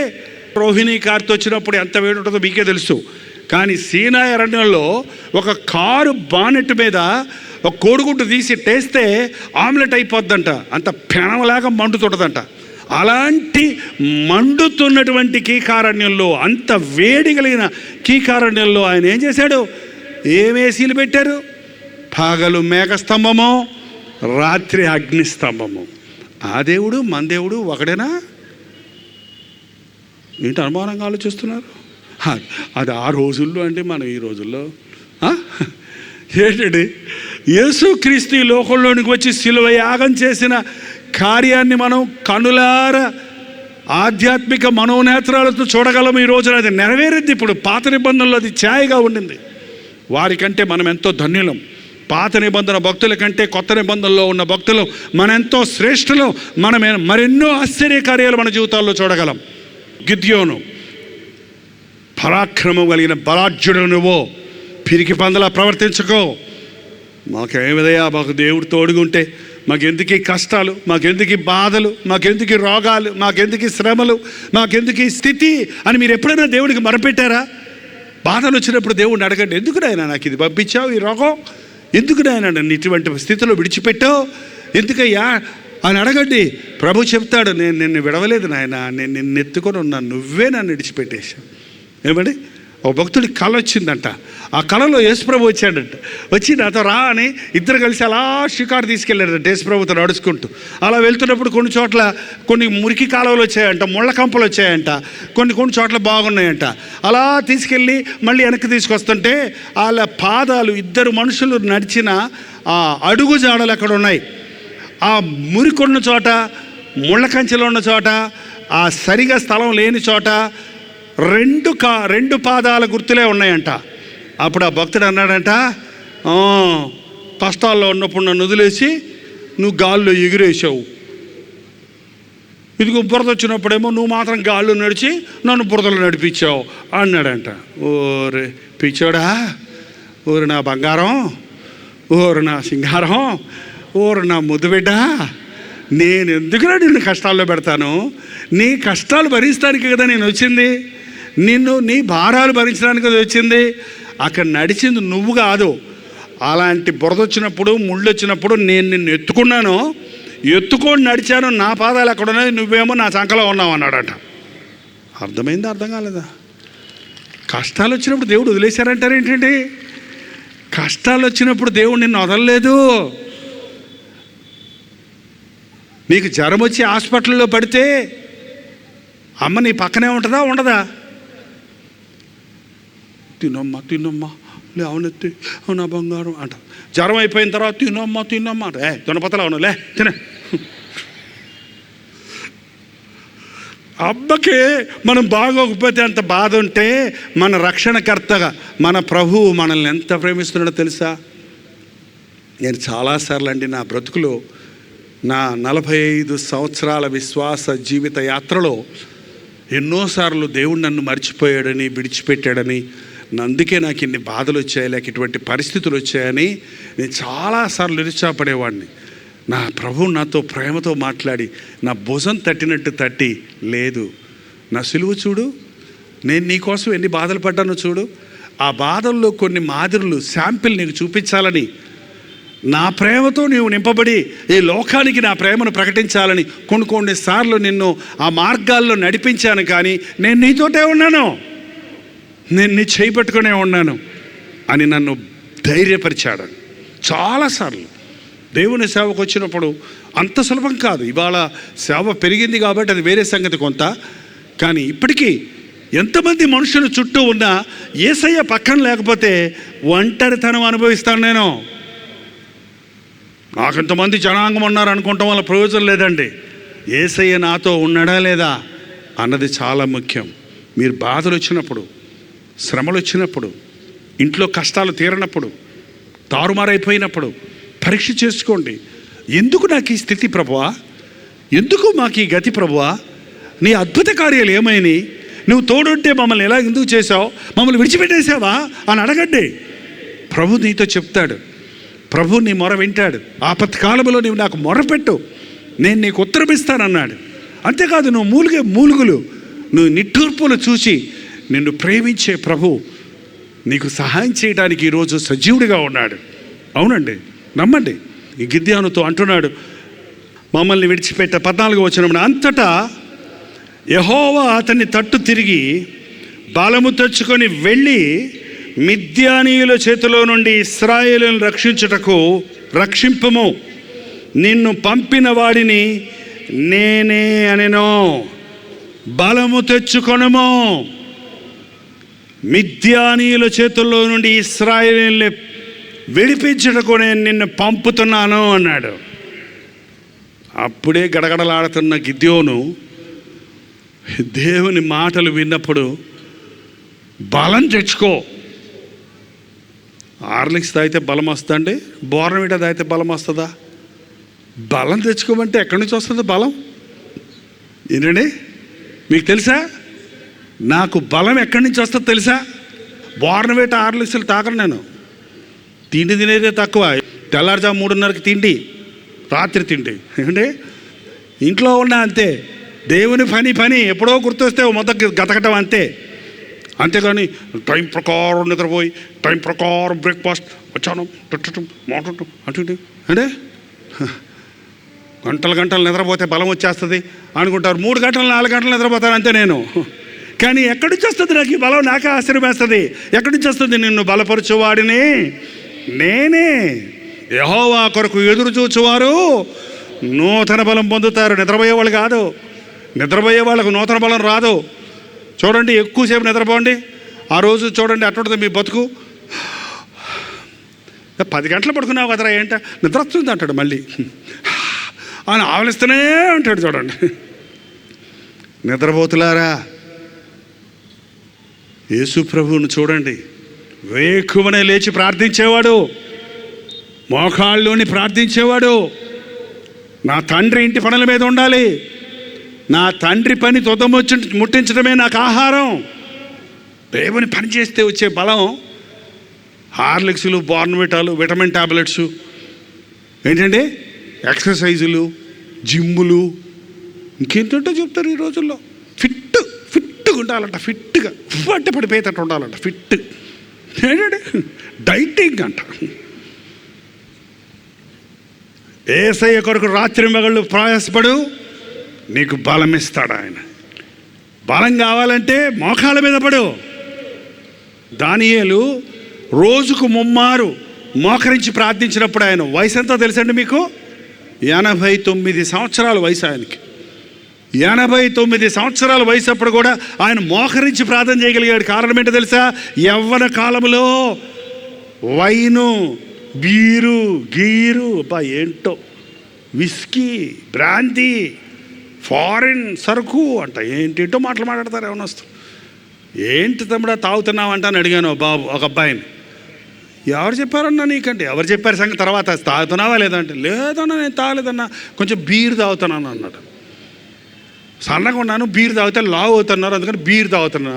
రోహిణీ కార్తె వచ్చినప్పుడు ఎంత వేడి ఉంటుందో మీకే తెలుసు. కానీ సీనాయి అరణ్యంలో ఒక కారు బానెట్ మీద ఒక కోడిగుడ్డు తీసి టేస్తే ఆమ్లెట్ అయిపోద్దంట, అంత పెనంలాగా మండుతుంటుందంట. అలాంటి మండుతున్నటువంటి కీకారణ్యంలో, అంత వేడి కలిగిన కీకారణ్యంలో ఆయన ఏం చేశాడు, ఏమేసీలు పెట్టారు, పగలు మేఘస్తంభము, రాత్రి అగ్నిస్తంభము. ఆ దేవుడు మన దేవుడు ఒకడేనా? ఏంటి అనుమానంగా ఆలోచిస్తున్నారు? అది ఆ రోజుల్లో అంటే మనం ఈ రోజుల్లో ఏంటండి, యేసుక్రీస్తు ఈ లోకంలోనికి వచ్చి శిలువ యాగం చేసిన కార్యాన్ని మనం కనులార ఆధ్యాత్మిక మనోనేత్రాలతో చూడగలం. ఈ రోజున అది నెరవేరింది. ఇప్పుడు పాత నిబంధనలో అది ఛాయగా ఉండింది. వారికంటే మనం ఎంతో ధన్యులం. పాత నిబంధన భక్తుల కంటే కొత్త నిబంధనలో ఉన్న భక్తులు మన ఎంతో శ్రేష్ఠులు. మనం మరెన్నో ఆశ్చర్య కార్యాలు మన జీవితాల్లో చూడగలం. గిద్యోను పరాక్రమం కలిగిన బలాఢ్యుడు, నువ్వు పిరికి పందలా ప్రవర్తించుకో, మాకేమిదయా, మాకు దేవుడు తోడుగుంటే మాకెందుకు కష్టాలు, మాకెందుకు బాధలు, మాకెందుకు రోగాలు, మాకెందుకు శ్రమలు, మాకెందుకు స్థితి అని మీరు ఎప్పుడైనా దేవుడికి మొరపెట్టారా? బాధలు వచ్చినప్పుడు దేవుడిని అడగండి, ఎందుకు నాయనా నాకు ఇది పంపించావు, ఈ రోగం ఎందుకు నాయనా నన్ను ఇటువంటి స్థితిలో విడిచిపెట్టావు, ఎందుకయ్యా అని అడగండి. ప్రభు చెప్తాడు, నేను నిన్ను విడవలేదు నాయన, నేను నిన్ను ఎత్తుకొని ఉన్నాను, నువ్వే నన్ను విడిచిపెట్టేశావు. ఏమండి, ఒక భక్తుడికి కళ వచ్చిందంట. ఆ కళలో యేసుప్రభు వచ్చాడంట. వచ్చి నాతో రా అని ఇద్దరు కలిసి అలా షికారు తీసుకెళ్ళారంట యేసుప్రభుతో నడుచుకుంటూ. అలా వెళ్తున్నప్పుడు కొన్ని చోట్ల కొన్ని మురికి కాలువలు వచ్చాయంట, ముళ్ళ కంపలు వచ్చాయంట, కొన్ని చోట్ల బాగున్నాయంట. అలా తీసుకెళ్ళి మళ్ళీ వెనక్కి తీసుకొస్తుంటే వాళ్ళ పాదాలు, ఇద్దరు మనుషులు నడిచిన ఆ అడుగు జాడలు అక్కడ ఉన్నాయి. ఆ మురికొన్న చోట, ముళ్ళ కంచెలో ఉన్న చోట, ఆ సరిగా స్థలం లేని చోట రెండు పాదాల గుర్తులే ఉన్నాయంట. అప్పుడు ఆ భక్తుడు అన్నాడంట, కష్టాల్లో ఉన్నప్పుడు నన్ను వదిలేసి నువ్వు గాల్లో ఎగిరేసావు, ఇదిగో బురద వచ్చినప్పుడేమో నువ్వు మాత్రం గాల్లో నడిచి నన్ను బురదలో నడిపించావు అన్నాడంట. ఓరే పిచ్చోడా, ఓరు నా బంగారం, ఓరు నా సింగారం, ఓరు నా ముద్దుబిడ్డ, నేను ఎందుకురా నిన్ను కష్టాల్లో పెడతాను? నీ కష్టాలు భరించడానికి కదా నేను వచ్చింది, నీ భారాలు భరించడానికి కదా వచ్చింది. అక్కడ నడిచింది నువ్వు కాదు. అలాంటి బురద వచ్చినప్పుడు, ముళ్ళు వచ్చినప్పుడు నేను నిన్ను ఎత్తుకొని నడిచాను, నా పాదాలు ఎక్కడ ఉన్నాయి, నువ్వేమో నా చంకలో ఉన్నావు అన్నాడట. అర్థమైందా? అర్థం కాలేదా? కష్టాలు వచ్చినప్పుడు దేవుడు వదిలేశారంటారు ఏంటండి? కష్టాలు వచ్చినప్పుడు దేవుడు నిన్ను వదలలేదు. నీకు జ్వరం వచ్చి హాస్పిటల్లో పడితే అమ్మ నీ పక్కనే ఉంటుందా, ఉండదా? తినమ్మా లేవనెత్తి నా బంగారం అంట. జ్వరం అయిపోయిన తర్వాత తినమ్మా అంటే దునపతలు అవును లే తిన. అబ్బకి మనం బాగోకపోతే అంత బాధ ఉంటే మన రక్షణకర్తగా మన ప్రభువు మనల్ని ఎంత ప్రేమిస్తున్నాడో తెలుసా? నేను చాలాసార్లు అండి నా బ్రతుకులో, నా 45 సంవత్సరాల విశ్వాస జీవిత యాత్రలో ఎన్నోసార్లు దేవుడు నన్ను మర్చిపోయాడని, విడిచిపెట్టాడని, అందుకే నాకు ఇన్ని బాధలు వచ్చాయి, లేక ఇటువంటి పరిస్థితులు వచ్చాయని నేను చాలాసార్లు నిరుత్సాహపడేవాడిని. నా ప్రభువు నాతో ప్రేమతో మాట్లాడి నా భుజం తట్టినట్టు తట్టి, లేదు నా సిలువ చూడు, నేను నీకోసం ఎన్ని బాధలు పడ్డానో చూడు, ఆ బాధల్లో కొన్ని మాదిరులు శాంపిల్ నీకు చూపించాలని, నా ప్రేమతో నీవు నింపబడి ఈ లోకానికి నా ప్రేమను ప్రకటించాలని కొన్నిసార్లు నిన్ను ఆ మార్గాల్లో నడిపించాను. కానీ నేను నీతోటే ఉన్నాను, నేను నీ చేయి పట్టుకునే ఉన్నాను అని నన్ను ధైర్యపరిచాడు. చాలాసార్లు దేవుని సేవకు వచ్చినప్పుడు అంత సులభం కాదు. ఇవాళ సేవ పెరిగింది కాబట్టి అది వేరే సంగతి కొంత. కానీ ఇప్పటికీ ఎంతమంది మనుషులు చుట్టూ ఉన్నా యేసయ్య పక్కన లేకపోతే ఒంటరితనం అనుభవిస్తాను నేను. నాకు ఇంతమంది జనాంగం ఉన్నారు అనుకుంటాం వల్ల ప్రయోజనం లేదండి. యేసయ్య నాతో ఉన్నాడా లేదా అన్నది చాలా ముఖ్యం. మీరు బాధలు వచ్చినప్పుడు, శ్రమలు వచ్చినప్పుడు, ఇంట్లో కష్టాలు తీరనప్పుడు, తారుమారైపోయినప్పుడు పరీక్ష చేసుకోండి. ఎందుకు నాకు ఈ స్థితి ప్రభువా? ఎందుకు మాకు ఈ గతి ప్రభువా? నీ అద్భుత కార్యాలు ఏమైనాయి? నువ్వు తోడుంటే మమ్మల్ని ఎలా ఎందుకు చేసావు? మమ్మల్ని విడిచిపెట్టేసావా అని అడగండి. ప్రభు నీతో చెప్తాడు. ప్రభు నీ మొర వింటాడు. ఆపత్కాలంలో నీవు నాకు మొరపెట్టు, నేను నీకు ఉత్తరం ఇస్తానన్నాడు. అంతేకాదు, నువ్వు మూలుగులు, నువ్వు నిట్టూర్పులు చూసి నిన్ను ప్రేమించే ప్రభు నీకు సహాయం చేయడానికి ఈరోజు సజీవుడిగా ఉన్నాడు. అవునండి, నమ్మండి. ఈ గిద్యోనుతో అంటున్నాడు, మమ్మల్ని విడిచిపెట్ట 14వ వచనం, అంతటా యెహోవా అతన్ని తట్టు తిరిగి బలము తెచ్చుకొని వెళ్ళి మిద్యానీయుల చేతిలో నుండి ఇశ్రాయేలును రక్షింపుము, నిన్ను పంపిన వాడిని నేనే అనెను. బలము తెచ్చుకొనుము, మిద్యానీయుల చేతుల్లో నుండి ఇశ్రాయేలుని విడిపించుటకు నేను నిన్ను పంపుతున్నాను అన్నాడు. అప్పుడే గడగడలాడుతున్న గిద్యోను దేవుని మాటలు విన్నప్పుడు బలం తెచ్చుకో. హార్లిక్స్ తాగితే బలం వస్తుందండి, బోర్నవిటా తాగితే బలం వస్తుందా? బలం తెచ్చుకోమంటే ఎక్కడి నుంచి వస్తుంది బలం? ఏంటండి మీకు తెలుసా? నాకు బలం ఎక్కడి నుంచి వస్తుందో తెలుసా? బోర్నవిటా హార్లిక్స్లు తాగను నేను. తిండి తినేదే తక్కువ. తెల్లారుజాము 3:30కి తిండి, రాత్రి తిండి. ఏంటంటే ఇంట్లో ఉన్నా అంతే. దేవుని పని ఎప్పుడో గుర్తొస్తే మొదటి గతకటం అంతే. అంతేగాని టైం ప్రకారం నిద్రపోయి, టైం ప్రకారం బ్రేక్ఫాస్ట్, వచ్చాను మాట్లాడటం అంటే అంటే గంటలు నిద్రపోతే బలం వచ్చేస్తుంది అనుకుంటారు. 3 గంటలు 4 గంటలు నిద్రపోతాను అంతే నేను. కానీ ఎక్కడి నుంచి వస్తుంది నాకు ఈ బలం? నాకే ఆశ్చర్యం వేస్తుంది. ఎక్కడి నుంచి వస్తుంది? నిన్ను బలపరచువాడిని నేనే. యెహోవా కొరకు ఎదురు చూచువారు నూతన బలం పొందుతారు. నిద్రపోయేవాళ్ళు కాదు. నిద్రపోయే వాళ్ళకు నూతన బలం రాదు. చూడండి, ఎక్కువసేపు నిద్రపోండి, ఆ రోజు చూడండి అట్టుంటుంది మీ బతుకు. 10 గంటలు పడుకున్నావు కదరా, ఏంట నిద్ర వస్తుంది అంటాడు, మళ్ళీ ఆయన ఆవలిస్తూనే ఉంటాడు. చూడండి, నిద్రపోతులారా యేసు ప్రభువును చూడండి, వేకువనే లేచి ప్రార్థించేవాడు, మోకాళ్ళలోని ప్రార్థించేవాడు. నా తండ్రి ఇంటి పనుల మీద ఉండాలి, నా తండ్రి పని ముట్టించడమే నాకు ఆహారం. దేవుని పని చేస్తే వచ్చే బలం హార్లిక్స్లు, బోర్న్విటాలు, విటమిన్ టాబ్లెట్స్, ఏంటంటే ఎక్సర్సైజులు, జిమ్ములు, ఇంకేంటంటో చెప్తారు ఈ రోజుల్లో. ఫిట్గా ఉండాలంట, ఫిట్గా అంటే పడిపోయేటట్టు ఉండాలంట, ఫిట్ ఏంటంటే డైటింగ్ అంట. యేసయ్య కొరకు రాత్రి మగళ్ళు ప్రయాసపడు, నీకు బలం ఇస్తాడు ఆయన. బలం కావాలంటే మోకాళ్ళ మీద పడు. దానియేలు రోజుకు 3 మోకరించి ప్రార్థించినప్పుడు ఆయన వయసు ఎంతో తెలుసండి మీకు? 89 సంవత్సరాల వయసు ఆయనకి. 89 సంవత్సరాల వయసు అప్పుడు కూడా ఆయన మోకరించి ప్రార్థన చేయగలిగాడు. కారణం ఏంటో తెలుసా? యవ్వన కాలంలో వైను, బీరు, గీరు, ఏంటో విస్కీ, బ్రాందీ, ఫారిన్ సరుకు అంట, ఏంటేంటో మాట్లాడతారు. ఏమన్నా వస్తాం, ఏంటి తమ్ముడా తాగుతున్నావు అంట అని అడిగాను ఒక అబ్బాయిని. ఎవరు చెప్పారన్నా నీకంటే? ఎవరు చెప్పారు సంగతి తర్వాత, తాగుతున్నావా లేదంటే, లేదన్నా నేను తాగలేదన్నా, కొంచెం బీర్ తాగుతున్నాను అన్నాడు. సన్నగా ఉన్నాను, బీర్ తాగితే లావు అవుతున్నారు, అందుకని బీర్ తాగుతున్నా.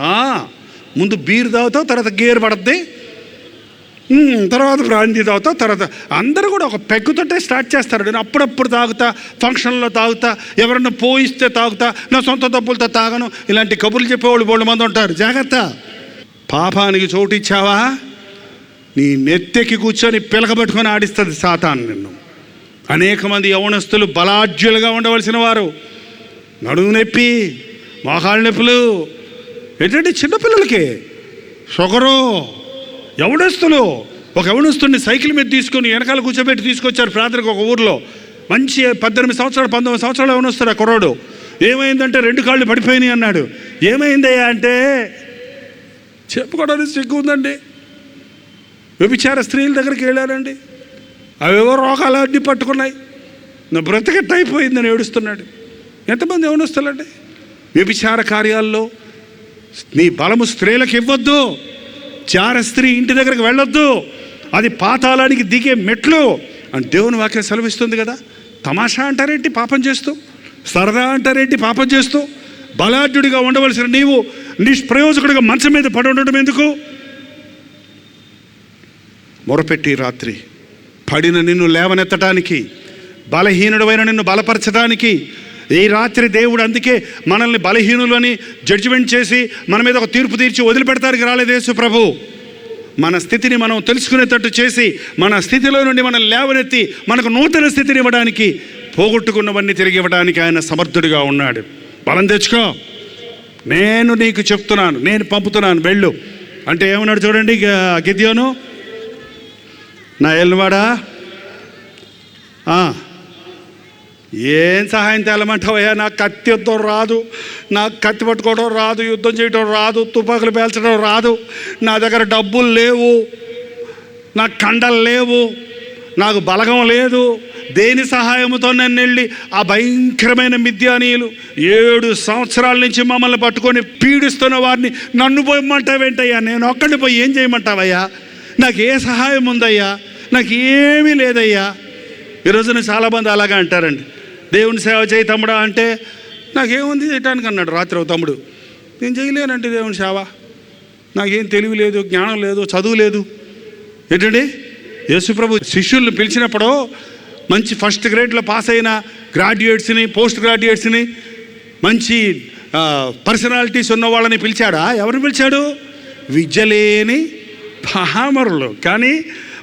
ముందు బీర్ తాగుతావు, తర్వాత గేర్ పడుద్ది, తర్వాత బ్రాందీ తాగుతావు, తర్వాత అందరూ కూడా ఒక పెగ్గుతోటే స్టార్ట్ చేస్తారు. నేను అప్పుడప్పుడు తాగుతా, ఫంక్షన్లో తాగుతా, ఎవరన్నా పోయిస్తే తాగుతా, నా సొంత డబ్బులతో తాగను, ఇలాంటి కబుర్లు చెప్పేవాళ్ళు 3 మంది ఉంటారు. జాగ్రత్త. పాపానికి చోటు ఇచ్చావా, నీ నెత్తెక్కి కూర్చొని పిలకబెట్టుకొని ఆడిస్తుంది సాతాను నిన్ను. అనేక మంది యవనస్తులు బలాఢ్యులుగా ఉండవలసిన వారు నడుము నొప్పి, మోకాళ్ళ నొప్పులు, ఏంటంటే చిన్నపిల్లలకి షుగరు. యవనస్తులు, ఒక యవనస్తుడిని సైకిల్ మీద తీసుకొని వెనకాల కూర్చోబెట్టి తీసుకొచ్చారు ప్రార్థనకు ఒక ఊర్లో. మంచి 18 సంవత్సరాలు 19 సంవత్సరాలు యవనస్తుడు. ఆ కుర్రాడు ఏమైందంటే 2 కాళ్ళు పడిపోయినాయి అన్నాడు. ఏమైందయ్యా అంటే, చెప్పుకోవడానికి సిగ్గు ఉందండి, వ్యభిచార స్త్రీల దగ్గరికి వెళ్ళానండి, అవేవో రోగాలు అడ్డి పట్టుకున్నాయి, నా బ్రతకట్టు అయిపోయిందని ఏడుస్తున్నాడు. ఎంతమంది యవనస్తులండి? వ్యభిచార కార్యాల్లో నీ బలము స్త్రీలకు ఇవ్వద్దు. చార స్త్రీ ఇంటి దగ్గరకు వెళ్ళొద్దు, అది పాతాళానికి దిగే మెట్లు అని దేవుని వాక్యం సెలవిస్తుంది కదా. తమాషా అంటారేంటి పాపం చేస్తూ, సరదా అంటారేంటి పాపం చేస్తూ? బలాఢ్యుడిగా ఉండవలసిన నీవు నిష్ప్రయోజకుడిగా మంచం మీద పడి ఉండడం ఎందుకు? మొరపెట్టి రాత్రి పడిన నిన్ను లేవనెత్తడానికి, బలహీనుడైన నిన్ను బలపరచడానికి ఈ రాత్రి దేవుడు అందుకే మనల్ని బలహీనులని జడ్జిమెంట్ చేసి మన మీద ఒక తీర్పు తీర్చి వదిలిపెడతానికి రాలేదు యేసు ప్రభు. మన స్థితిని మనం తెలుసుకునేటట్టు చేసి, మన స్థితిలో నుండి మనం లేవనెత్తి మనకు నూతన స్థితిని ఇవ్వడానికి, పోగొట్టుకున్నవన్నీ తిరిగి ఇవ్వడానికి ఆయన సమర్థుడిగా ఉన్నాడు. బలం తెచ్చుకో, నేను నీకు చెప్తున్నాను, నేను పంపుతున్నాను, వెళ్ళు అంటే ఏమన్నాడు చూడండి గిద్యోను. నా ఎల్లువాడా, ఏం సహాయం తేలమంటావయ్యా? నాకు కత్తి యుద్ధం రాదు, నాకు కత్తి పట్టుకోవడం రాదు, యుద్ధం చేయడం రాదు, తుపాకులు పేల్చడం రాదు, నా దగ్గర డబ్బులు లేవు, నాకు కండలు లేవు, నాకు బలగం లేదు. దేని సహాయంతో నన్ను వెళ్ళి ఆ భయంకరమైన మిద్యానీయులు 7 సంవత్సరాల నుంచి మమ్మల్ని పట్టుకొని పీడిస్తున్న వారిని నన్ను పోయమంటావేంటయ్యా? నేను ఒక్కడిని పోయి ఏం చేయమంటావయ్యా? నాకు ఏ సహాయం ఉందయ్యా? నాకు ఏమీ లేదయ్యా. ఈరోజున చాలామంది అలాగా అంటారండి. దేవుని సేవ చేయి తమ్ముడా అంటే, నాకేముంది చేయటానికి అన్నాడు రాత్రి ఒక తమ్ముడు. నేను చేయలేనంటే దేవుని సేవ, నాకేం తెలివి లేదు, జ్ఞానం లేదు, చదువు లేదు. ఏంటండి, యేసుప్రభు శిష్యుల్ని పిలిచినప్పుడు మంచి ఫస్ట్ గ్రేడ్లో పాస్ అయిన గ్రాడ్యుయేట్స్ని, పోస్ట్ గ్రాడ్యుయేట్స్ని, మంచి పర్సనాలిటీస్ ఉన్న వాళ్ళని పిలిచాడా? ఎవరిని పిలిచాడు? విద్య లేని పామరులు. కానీ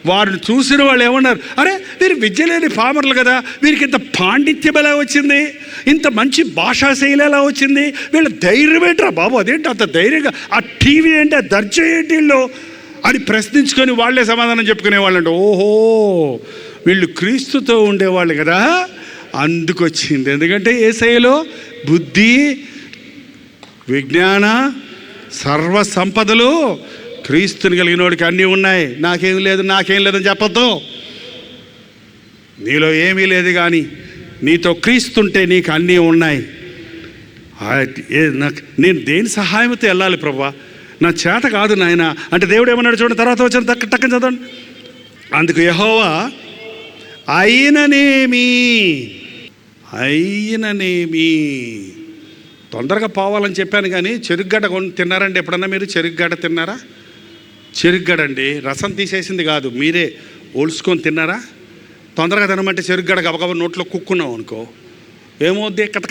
వారిని చూసిన వాళ్ళు ఏమన్నారు? అరే, వీరు విద్య లేని పామరులు కదా, వీరికి ఇంత పాండిత్యం ఎలా వచ్చింది, ఇంత మంచి భాషా శైలి ఎలా వచ్చింది, వీళ్ళ ధైర్యం ఏంట్రా బాబు, అదేంటి అంత ధైర్యంగా, ఆ టీవీ ఏంటి, ఆ దర్జా ఏంటి వీళ్ళు అని ప్రశ్నించుకొని వాళ్ళే సమాధానం చెప్పుకునేవాళ్ళంట. ఓహో, వీళ్ళు క్రీస్తుతో ఉండేవాళ్ళు కదా, అందుకొచ్చింది. ఎందుకంటే యేసయ్యలో బుద్ధి, విజ్ఞాన, సర్వ సంపదలు క్రీస్తుని కలిగిన వాడికి అన్నీ ఉన్నాయి. నాకేం లేదు, నాకేం లేదని చెప్పొద్దు. నీలో ఏమీ లేదు, కానీ నీతో క్రీస్తుంటే నీకు అన్నీ ఉన్నాయి. నేను దేని సహాయంతో వెళ్ళాలి ప్రభువా? నా చేత కాదు నాయన అంటే దేవుడు ఏమన్నాడు చూడండి, తర్వాత వచ్చిన టక్కని చదవండి. అందుకు యెహోవా అయిననేమి తొందరగా పోవాలని చెప్పాను కానీ చెరుగ్గడ్డ తిన్నారండి ఎప్పుడన్నా మీరు? చెరుగ్గడ్డ తిన్నారా? చెరుగ్గడండి రసం తీసేసింది కాదు, మీరే ఒలుసుకొని తిన్నారా? తొందరగా తినమంటే చెరుగ్గడ గబగబ నోట్లో కుక్కున్నావు అనుకో, ఏమవుద్ది? కథ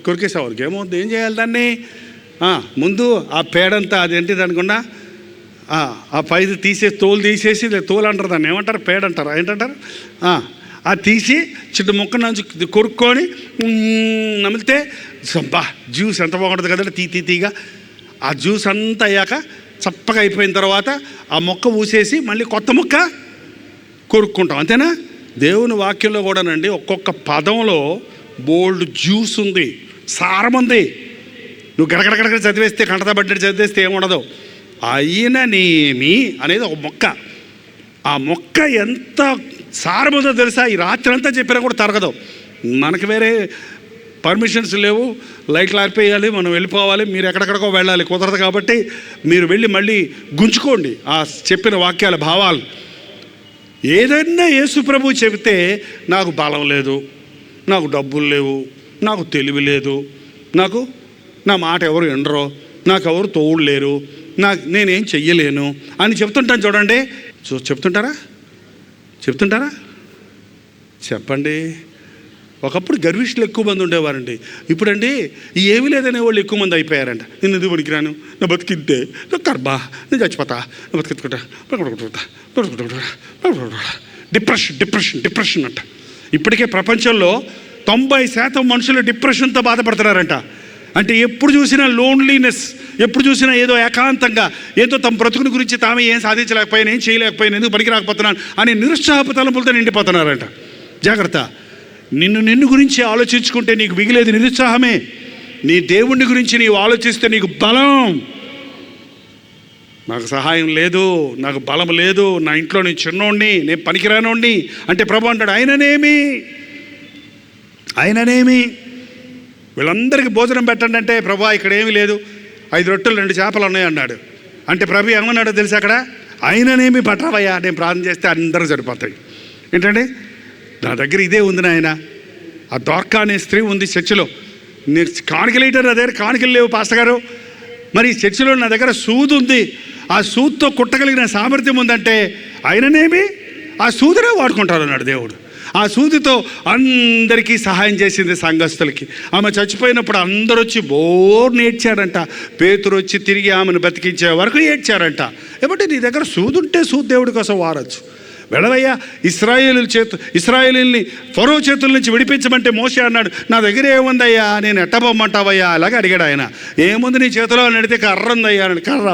కొరికేసావు ఏమవుద్ది? ఏం చేయాలి దాన్ని? ముందు ఆ పేడంతా అదేంటిది అనుకున్నా ఆ పైది తీసేసి తోలు తీసేసి, తోలు అంటారు దాన్ని, ఏమంటారు? పేడ అంటారు, ఏంటంటారు? అది తీసి చిన్న ముక్క నుంచి కొరుక్కొని నమిలితే బా జ్యూస్ ఎంత బాగుంటుంది కదండి, తీగా. ఆ జ్యూస్ అంతా అయ్యాక చప్పగా అయిపోయిన తర్వాత ఆ మొక్క ఊసేసి మళ్ళీ కొత్త ముక్క కొరుక్కుంటాం, అంతేనా? దేవుని వాక్యంలో కూడానండి ఒక్కొక్క పదంలో బోల్డ్ జ్యూస్ ఉంది, సారం ఉంది. నువ్వు గడగడగడ చదివేస్తే కంటతబడ్డట్టు చదివేస్తే ఏముండదు. అయిననేమి అనేది ఒక మొక్క. ఆ మొక్క ఎంత సారం ఉందో తెలుసా? ఈ రాత్రి అంతా చెప్పినా కూడా తరగదు. మనకు వేరే పర్మిషన్స్ లేవు, లైట్లు ఆర్పేయాలి, మనం వెళ్ళిపోవాలి, మీరు ఎక్కడెక్కడికో వెళ్ళాలి, కుదరదు. కాబట్టి మీరు వెళ్ళి మళ్ళీ గుంజుకోండి ఆ చెప్పిన వాక్యాల భావాలు. ఏదైనా యేసు ప్రభు చెబితే నాకు బలం లేదు, నాకు డబ్బులు లేవు, నాకు తెలివి లేదు, నాకు నా మాట ఎవరు వినరో, నాకు ఎవరు తోడు లేరు, నేనేం చెయ్యలేను అని చెప్తుంటాను చూడండి. చెప్తుంటారా? చెప్పండి. ఒకప్పుడు గర్విష్ఠులు ఎక్కువ మంది ఉండేవారండి. ఇప్పుడండి ఏమీ లేదనే వాళ్ళు ఎక్కువ మంది అయిపోయారంట. నేను ఎందుకు పనికిరాను, నా బతికిద్దే, నా కర్బా, నేను చచ్చిపోతా, నా బతికించుకుంటా, డిప్రెషన్ అంట. ఇప్పటికే ప్రపంచంలో 90% మనుషులు డిప్రెషన్తో బాధపడుతున్నారంట. అంటే ఎప్పుడు చూసినా లోన్లీనెస్, ఎప్పుడు చూసినా ఏదో ఏకాంతంగా, ఏదో తమ బ్రతుకుని గురించి తామే ఏం సాధించలేకపోయాను, ఏం చేయలేకపోయాను, ఎందుకు పనికి రాకపోతున్నాను అని నిరుత్సాహపు తలంపులతో నిండిపోతున్నారంట. జాగ్రత్త. నిన్ను గురించి ఆలోచించుకుంటే నీకు మిగిలేది నిరుత్సాహమే. నీ దేవుణ్ణి గురించి నీవు ఆలోచిస్తే నీకు బలం. నాకు సహాయం లేదు, నాకు బలం లేదు, నా ఇంట్లో నేను చిన్నోడిని, నేను పనికిరానోడిని అంటే ప్రభు అంటాడు ఆయననేమి వీళ్ళందరికీ భోజనం పెట్టండి అంటే ప్రభు ఇక్కడ ఏమీ లేదు, 5 రొట్టెలు 2 చేపలు ఉన్నాయి అన్నాడు. అంటే ప్రభు ఏమన్నాడో తెలుసు అక్కడ? ఆయననేమి పట్టవయ్యా, నేను ప్రార్థన చేస్తే అందరూ సరిపోతాయి. ఏంటంటే నా దగ్గర ఇదే ఉంది నాయన. ఆ దోర్కా అనే స్త్రీ ఉంది చర్చిలో, నేను కానుకలు వేయటం నా దగ్గర కానుకలు లేవు పాస్టర్ గారు, మరి చర్చిలో నా దగ్గర సూది ఉంది, ఆ సూదితో కుట్టగలిగిన సామర్థ్యం ఉందంటే ఆయననేమి ఆ సూదినే వాడుకుంటాడు అన్నాడు దేవుడు. ఆ సూదితో అందరికీ సహాయం చేసింది సంఘస్థులకి. ఆమె చచ్చిపోయినప్పుడు అందరూ వచ్చి బోర్ని ఏడ్చారంట. పేతురు వచ్చి తిరిగి ఆమెను బతికించే వరకు ఏడ్చారంట. ఏమంటే నీ దగ్గర సూది ఉంటే సూది దేవుడి కోసం వాడచ్చు. వెళ్ళవయ్యా, ఇశ్రాయేలీల్ని ఫరో చేతుల నుంచి విడిపించమంటే మోషే అన్నాడు, నా దగ్గర ఏముందయ్యా, నేను ఎట్టబొమ్మంటావయ్యా? అలాగే అడిగాడు ఆయన. ఏముంది నీ చేతిలో నడితే కర్ర ఉందయ్యా అని. కర్ర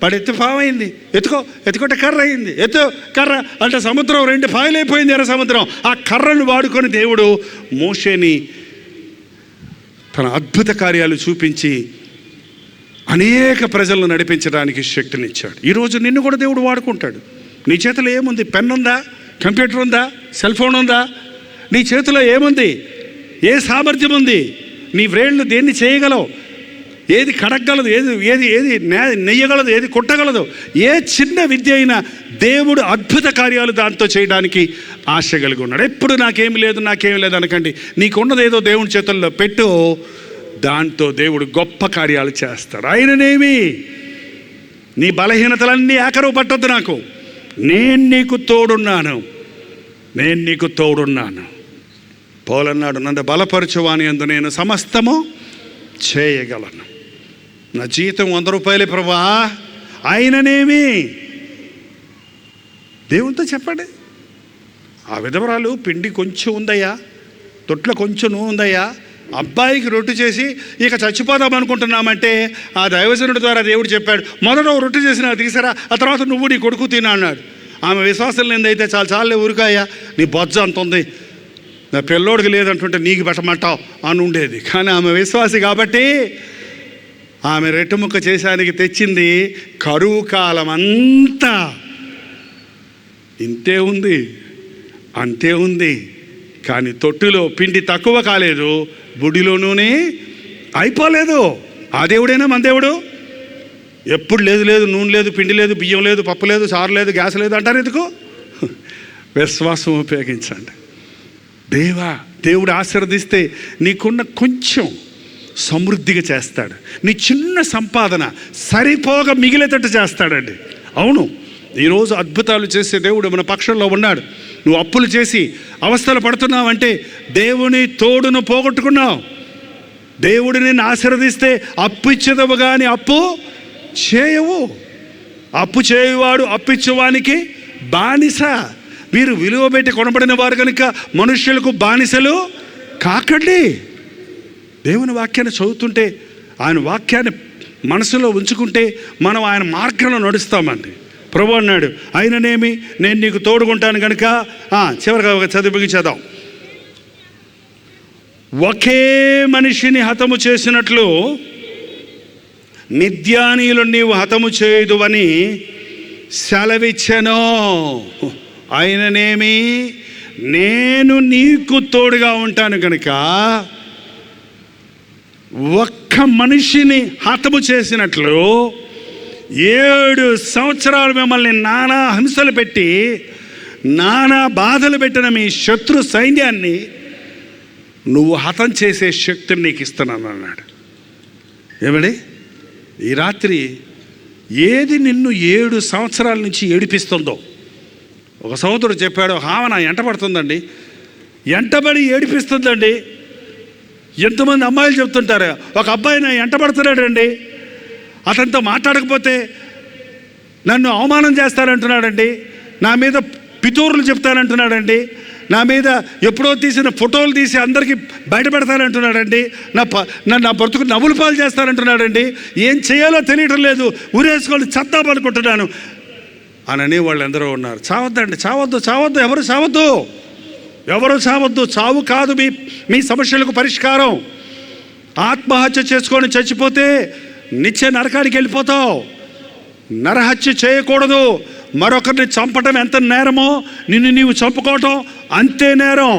పడెత్తి పామైంది, ఎత్తుకుంటే కర్ర అయింది, కర్ర అంటే సముద్రం 2 పాయలైపోయింది, ఎర్ర సముద్రం. ఆ కర్రను వాడుకొని దేవుడు మోషేని తన అద్భుత కార్యాలు చూపించి అనేక ప్రజలను నడిపించడానికి శక్తినిచ్చాడు. ఈరోజు నిన్ను కూడా దేవుడు వాడుకుంటాడు. నీ చేతిలో ఏముంది? పెన్ ఉందా? కంప్యూటర్ ఉందా? సెల్ ఫోన్ ఉందా? నీ చేతిలో ఏముంది? ఏ సామర్థ్యం ఉంది? నీ వ్రేళ్ళు దేన్ని చేయగలవు? ఏది కడగలదు, ఏది నెయ్యగలదు, ఏది కుట్టగలదు? ఏ చిన్న విద్య అయినా దేవుడు అద్భుత కార్యాలు దాంతో చేయడానికి ఆశ కలిగి ఉన్నాడు. ఎప్పుడు నాకేమి లేదు అనకండి. నీకున్నది ఏదో దేవుని చేతుల్లో పెట్టు, దాంతో దేవుడు గొప్ప కార్యాలు చేస్తాడు. ఆయననేమి నీ బలహీనతలన్నీ ఏకరువు పట్టొద్దు. నాకు నేను నీకు తోడున్నాను. పౌలన్నాడు, నన్ను బలపరచువాని యందు నేను సమస్తము చేయగలను. నా జీతం 100 రూపాయలే ప్రభా, ఆయననేమి. దేవునితో చెప్పండి. ఆ విధవరాలు పిండి కొంచెం ఉందయ్యా, తొట్లో కొంచెం నూనె ఉందయ్యా, అబ్బాయికి రొట్టె చేసి ఇక చచ్చిపోదాం అనుకుంటున్నామంటే ఆ దైవజనుడి ద్వారా దేవుడు చెప్పాడు, మొదట రొట్టె చేసి నాకు తీసారా, ఆ తర్వాత నువ్వు నీ కొడుకు తినా అన్నాడు. ఆమె విశ్వాసం లేదైతే చాలే ఊరుకాయ్యా, నీ బొజ్జ అంత ఉంది, నా పిల్లోడికి లేదంటుంటే నీకు పెట్టమంటావు అని ఉండేది. కానీ ఆమె విశ్వాసి కాబట్టి ఆమె రెట్టుముక్క చేశానికి తెచ్చింది కరువు కాలం అంతా ఇంతే ఉంది, అంతే ఉంది. కానీ తొట్టులో పిండి తక్కువ కాలేదు, బుడిలో నూనె అయిపోలేదు. ఆ దేవుడేనా మన దేవుడు? ఎప్పుడు లేదు నూనె లేదు, పిండి లేదు, బియ్యం లేదు, పప్పు లేదు, చారు లేదు, గ్యాస్ లేదు అంటారు ఎందుకు? విశ్వాసం ఉపయోగించండి. దేవుడు ఆశీర్వదిస్తే నీకున్న కొంచెం సమృద్ధిగా చేస్తాడు. నీ చిన్న సంపాదన సరిపోగా మిగిలేటట్టు చేస్తాడండి. అవును, ఈరోజు అద్భుతాలు చేసే దేవుడు మన పక్షంలో ఉన్నాడు. నువ్వు అప్పులు చేసి అవస్థలు పడుతున్నావంటే దేవుని తోడును పోగొట్టుకున్నావు. దేవుడు నిన్ను ఆశీర్వదిస్తే అప్పు ఇచ్చేదవు కానీ అప్పు చేయవు. అప్పు చేయువాడు అప్పిచ్చేవానికి బానిస. మీరు విలువ పెట్టి కొనబడిన వారు కనుక మనుష్యులకు బానిసలు కాకండి. దేవుని వాక్యాన్ని చదువుతుంటే, ఆయన వాక్యాన్ని మనసులో ఉంచుకుంటే మనం ఆయన మార్గంలో నడుస్తామండి. ప్రభు అన్నాడు, అయిననేమి నేను నీకు తోడుకుంటాను కనుక. చివరిగా ఒక చదివి చదువు. ఒకే మనిషిని హతము చేసినట్లు మిద్యానీయులు నీవు హతము చేయుదువని సెలవిచ్చెను. అయిననేమి నేను నీకు తోడుగా ఉంటాను కనుక. ఒక్క మనిషిని హతము చేసినట్లు 7 సంవత్సరాలు మిమ్మల్ని నానా హింసలు పెట్టి నానా బాధలు పెట్టిన మీ శత్రు సైన్యాన్ని నువ్వు హతం చేసే శక్తిని నీకు ఇస్తున్నాను అన్నాడు. ఏమండి, ఈ రాత్రి ఏది నిన్ను 7 సంవత్సరాల నుంచి ఏడిపిస్తుందో? ఒక సహోదరుడు చెప్పాడు, నా ఎంట పడుతుందండి, ఎంటబడి ఏడిపిస్తుందండి. ఎంతమంది అమ్మాయిలు చెప్తుంటారు, ఒక అబ్బాయి నా ఎంట పడుతున్నాడండి, అతనితో మాట్లాడకపోతే నన్ను అవమానం చేస్తానంటున్నాడండి, నా మీద పితూరులు చెప్తానంటున్నాడండి, నా మీద ఎప్పుడో తీసిన ఫోటోలు తీసి అందరికీ బయటపెడతానంటున్నాడండి, నా బ్రతుకు నవ్వులు పాలు చేస్తానంటున్నాడండి, ఏం చేయాలో తెలియటం లేదు, ఊరేసుకొని చద్దామనుకుంటున్నాను అని వాళ్ళందరూ ఉన్నారు. చావద్దండి, చావద్దు, ఎవరు చావద్దు. చావు కాదు మీ సమస్యలకు పరిష్కారం. ఆత్మహత్య చేసుకొని చచ్చిపోతే నిత్య నరకానికి వెళ్ళిపోతావు. నరహత్య చేయకూడదు. మరొకరిని చంపటం ఎంత నేరమో నిన్ను నీవు చంపుకోవటం అంతే నేరం.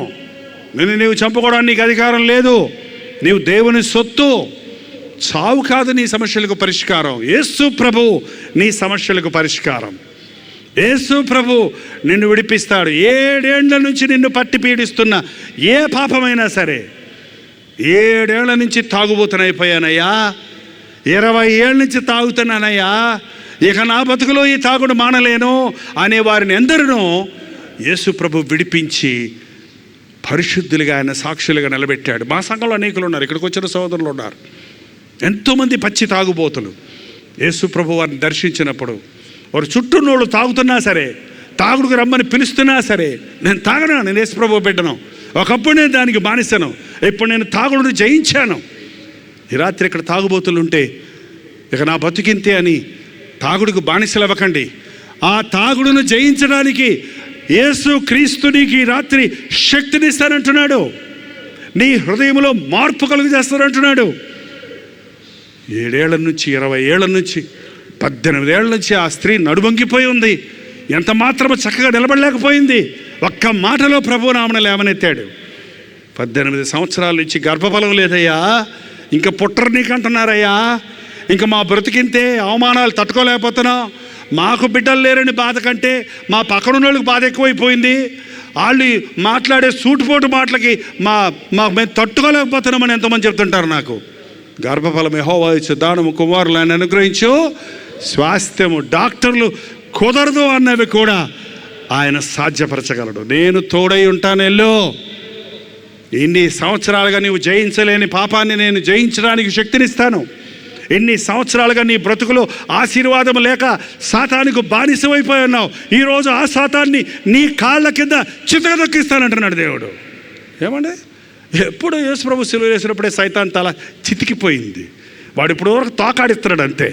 నిన్ను నీవు చంపుకోవడానికి నీకు అధికారం లేదు. నీవు దేవుని సొత్తు. చావు కాదు నీ సమస్యలకు పరిష్కారం. యేసు ప్రభు నీ సమస్యలకు పరిష్కారం. యేసు ప్రభు నిన్ను విడిపిస్తాడు. 7 ఏళ్ల నుంచి నిన్ను పట్టి పీడిస్తున్న ఏ పాపమైనా సరే, 7 ఏళ్ల నుంచి తాగుబోతునైపోయానయ్యా, 20 ఏళ్ళ నుంచి తాగుతున్నానయ్యా, ఇక నా బతుకులో ఈ తాగుడు మానలేను అనే వారిని ఎందరినో యేసు ప్రభు విడిపించి పరిశుద్ధులుగా ఆయన సాక్షులుగా నిలబెట్టాడు. మా సంఘంలో అనేకులు ఉన్నారు, ఇక్కడికి వచ్చిన సోదరులు ఉన్నారు, ఎంతోమంది పచ్చి తాగుబోతులు. యేసు ప్రభు వారిని దర్శించినప్పుడు వారు చుట్టూనోళ్ళు తాగుతున్నా సరే, తాగుడుకు రమ్మని పిలుస్తున్నా సరే, నేను తాగను, నేను యేసు ప్రభు బిడ్డను, ఒకప్పుడు నేను దానికి బానిసను, ఇప్పుడు నేను తాగుడును జయించాను. ఈ రాత్రి ఇక్కడ తాగుబోతులు ఉంటే ఇక నా బతుకింతే అని తాగుడుకు బానిసలు అవ్వకండి. ఆ తాగుడును జయించడానికి యేసు క్రీస్తు నీకు ఈ రాత్రి శక్తినిస్తానంటున్నాడు. నీ హృదయంలో మార్పు కలుగు చేస్తానంటున్నాడు. 7 ఏళ్ల నుంచి 20 ఏళ్ల నుంచి 18 ఏళ్ల నుంచి ఆ స్త్రీ నడువంగిపోయి ఉంది. ఎంత మాత్రమో చక్కగా నిలబడలేకపోయింది. ఒక్క మాటలో ప్రభువు నామన లేవనెత్తాడు. 18 సంవత్సరాల నుంచి గర్భఫలం లేదయ్యా, ఇంకా పుట్టరు నీకంటున్నారయ్యా, ఇంకా మా బ్రతికింతే, అవమానాలు తట్టుకోలేకపోతున్నాం, మాకు బిడ్డలు లేరని బాధ కంటే మా పక్కన వాళ్ళకి బాధ ఎక్కువైపోయింది, వాళ్ళు మాట్లాడే సూటుపోటు మాటలకి మేము తట్టుకోలేకపోతున్నామని ఎంతోమంది చెప్తుంటారు. నాకు గర్భఫలం యెహోవా ఇచ్చు దానము, కుమారులు ఆయన అనుగ్రహించు స్వాస్థ్యము. డాక్టర్లు కుదరదు అన్నవి కూడా ఆయన సాధ్యపరచగలడు. నేను తోడై ఉంటాను. ఎల్లో ఇన్ని సంవత్సరాలుగా నీవు జయించలేని పాపాన్ని నేను జయించడానికి శక్తినిస్తాను. ఎన్ని సంవత్సరాలుగా నీ బ్రతుకులో ఆశీర్వాదం లేక సాతానికి బానిసమైపోయి ఉన్నావు. ఈరోజు ఆ సాతాన్ని నీ కాళ్ళ కింద చితకదొక్కిస్తానంటున్నాడు దేవుడు. ఏమండి, ఎప్పుడు యేసు ప్రభు సిలువ వేసినప్పుడే సైతాన్ తల చితికిపోయింది. వాడు ఇప్పుడు వరకు తోకాడిస్తున్నాడు అంతే.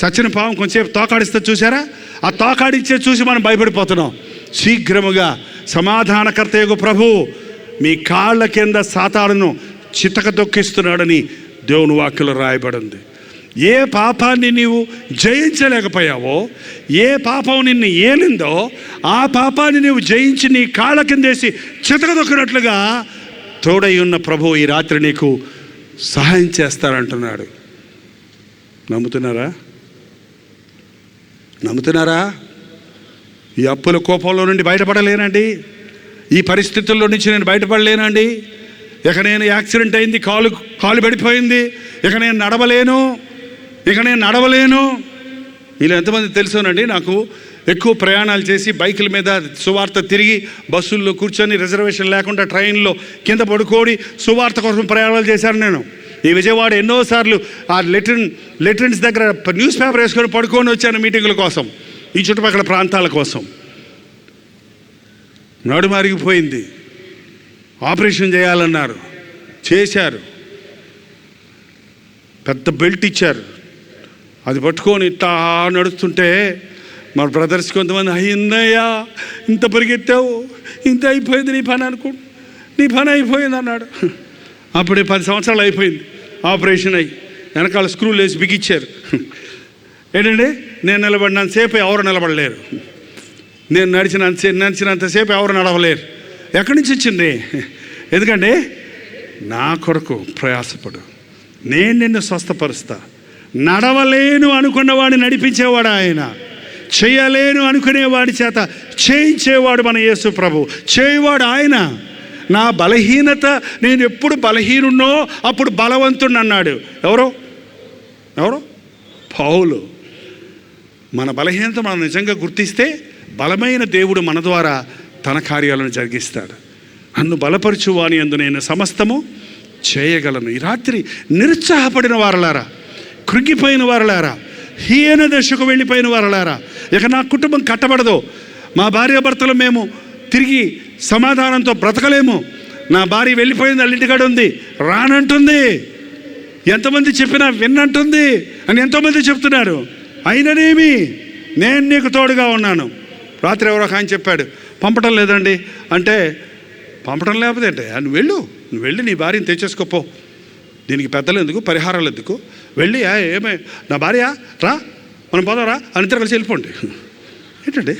చచ్చిన పాము కొంచెంసేపు తోకాడిస్తే చూసారా, ఆ తోకాడిచ్చే చూసి మనం భయపడిపోతున్నాం. శీఘ్రముగా సమాధానకర్తయగు ప్రభు మీ కాళ్ళ కింద సాతానును చితకదొక్కిస్తున్నాడని దేవుని వాక్యంలో రాయబడింది. ఏ పాపాన్ని నీవు జయించలేకపోయావో, ఏ పాపం నిన్ను ఏలిందో ఆ పాపాన్ని నీవు జయించి నీ కాళ్ళ కిందేసి చితకదొక్కినట్లుగా తోడై ఉన్న ప్రభువు ఈ రాత్రి నీకు సహాయం చేస్తారంటున్నాడు. నమ్ముతున్నారా? నమ్ముతున్నారా? ఈ అప్పుల కోపంలో నుండి బయటపడలేనండి, ఈ పరిస్థితుల్లో నుంచి నేను బయటపడలేనండి, ఇక నేను యాక్సిడెంట్ అయింది, కాలు పడిపోయింది, ఇక నేను నడవలేను. ఇలా ఎంతమంది తెలుసునండి? నాకు ఎక్కువ ప్రయాణాలు చేసి బైకుల మీద సువార్త తిరిగి బస్సుల్లో కూర్చొని రిజర్వేషన్ లేకుండా ట్రైన్లో కింద పడుకోడి సువార్త కోసం ప్రయాణాలు చేశాను నేను. ఈ విజయవాడ ఎన్నోసార్లు ఆ లెట్రిన్స్ దగ్గర న్యూస్ పేపర్ వేసుకొని పడుకొని వచ్చాను మీటింగుల కోసం, ఈ చుట్టుపక్కల ప్రాంతాల కోసం. నడుము అరిగిపోయింది, ఆపరేషన్ చేయాలన్నారు, చేశారు, పెద్ద బెల్ట్ ఇచ్చారు, అది పట్టుకొని ఇట్లా నడుస్తుంటే మా బ్రదర్స్ కొంతమంది, అయ్యిందయ్యా ఇంత పరిగెత్తావు, ఇంత అయిపోయింది నీ పని అయిపోయింది అన్నాడు. అప్పుడే 10 సంవత్సరాలు అయిపోయింది ఆపరేషన్ అయ్యి, వెనకాల స్క్రూలు వేసి బిగిచ్చారు. ఏంటంటే నేను నిలబడినంతసేపు ఎవరు నిలబడలేరు, నేను నడిచినంతసేపు ఎవరు నడవలేరు. ఎక్కడి నుంచి వచ్చింది? ఎందుకంటే నా కొరకు ప్రయాసపడు, నేను నిన్ను స్వస్థపరుస్తా. నడవలేను అనుకున్నవాడిని నడిపించేవాడు ఆయన, చేయలేను అనుకునేవాడి చేత చేయించేవాడు మన యేసు ప్రభు, చేయవాడు ఆయన. నా బలహీనత, నేను ఎప్పుడు బలహీనున్నో అప్పుడు బలవంతుడు అన్నాడు. ఎవరో పౌలు. మన బలహీనత మనం నిజంగా గుర్తిస్తే బలమైన దేవుడు మన ద్వారా తన కార్యాలను జరిగిస్తాడు. నన్ను బలపరచువాని యందు నేను సమస్తము చేయగలను. ఈ రాత్రి నిరుత్సాహపడిన వారలారా, కృంగిపోయిన వారలారా, హీన దశకు వెళ్ళిపోయిన వారలారా, ఇక నా కుటుంబం కట్టబడదు, మా భార్యాభర్తలు మేము తిరిగి సమాధానంతో బ్రతకలేము, నా భార్య వెళ్ళిపోయింది, వాళ్ళ ఇంటికాడ ఉంది, రానంటుంది, ఎంతమంది చెప్పినా విన్నంటుంది అని ఎంతోమంది చెప్తున్నారు. అయిననేమి నేను నీకు తోడుగా ఉన్నాను. రాత్రి ఎవరో ఆయన చెప్పాడు, పంపటం లేదండి అంటే, పంపటం లేకపోతే అంటే నువ్వు వెళ్ళి నీ భార్యను తెచ్చేసుకోపో, దీనికి పెద్దలు ఎందుకు, పరిహారాలు ఎందుకు, వెళ్ళి ఏమే నా భార్య రా మనం పోదారా అని ఇద్దరు కలిసి వెళ్ళిపోండి. ఏంటండి,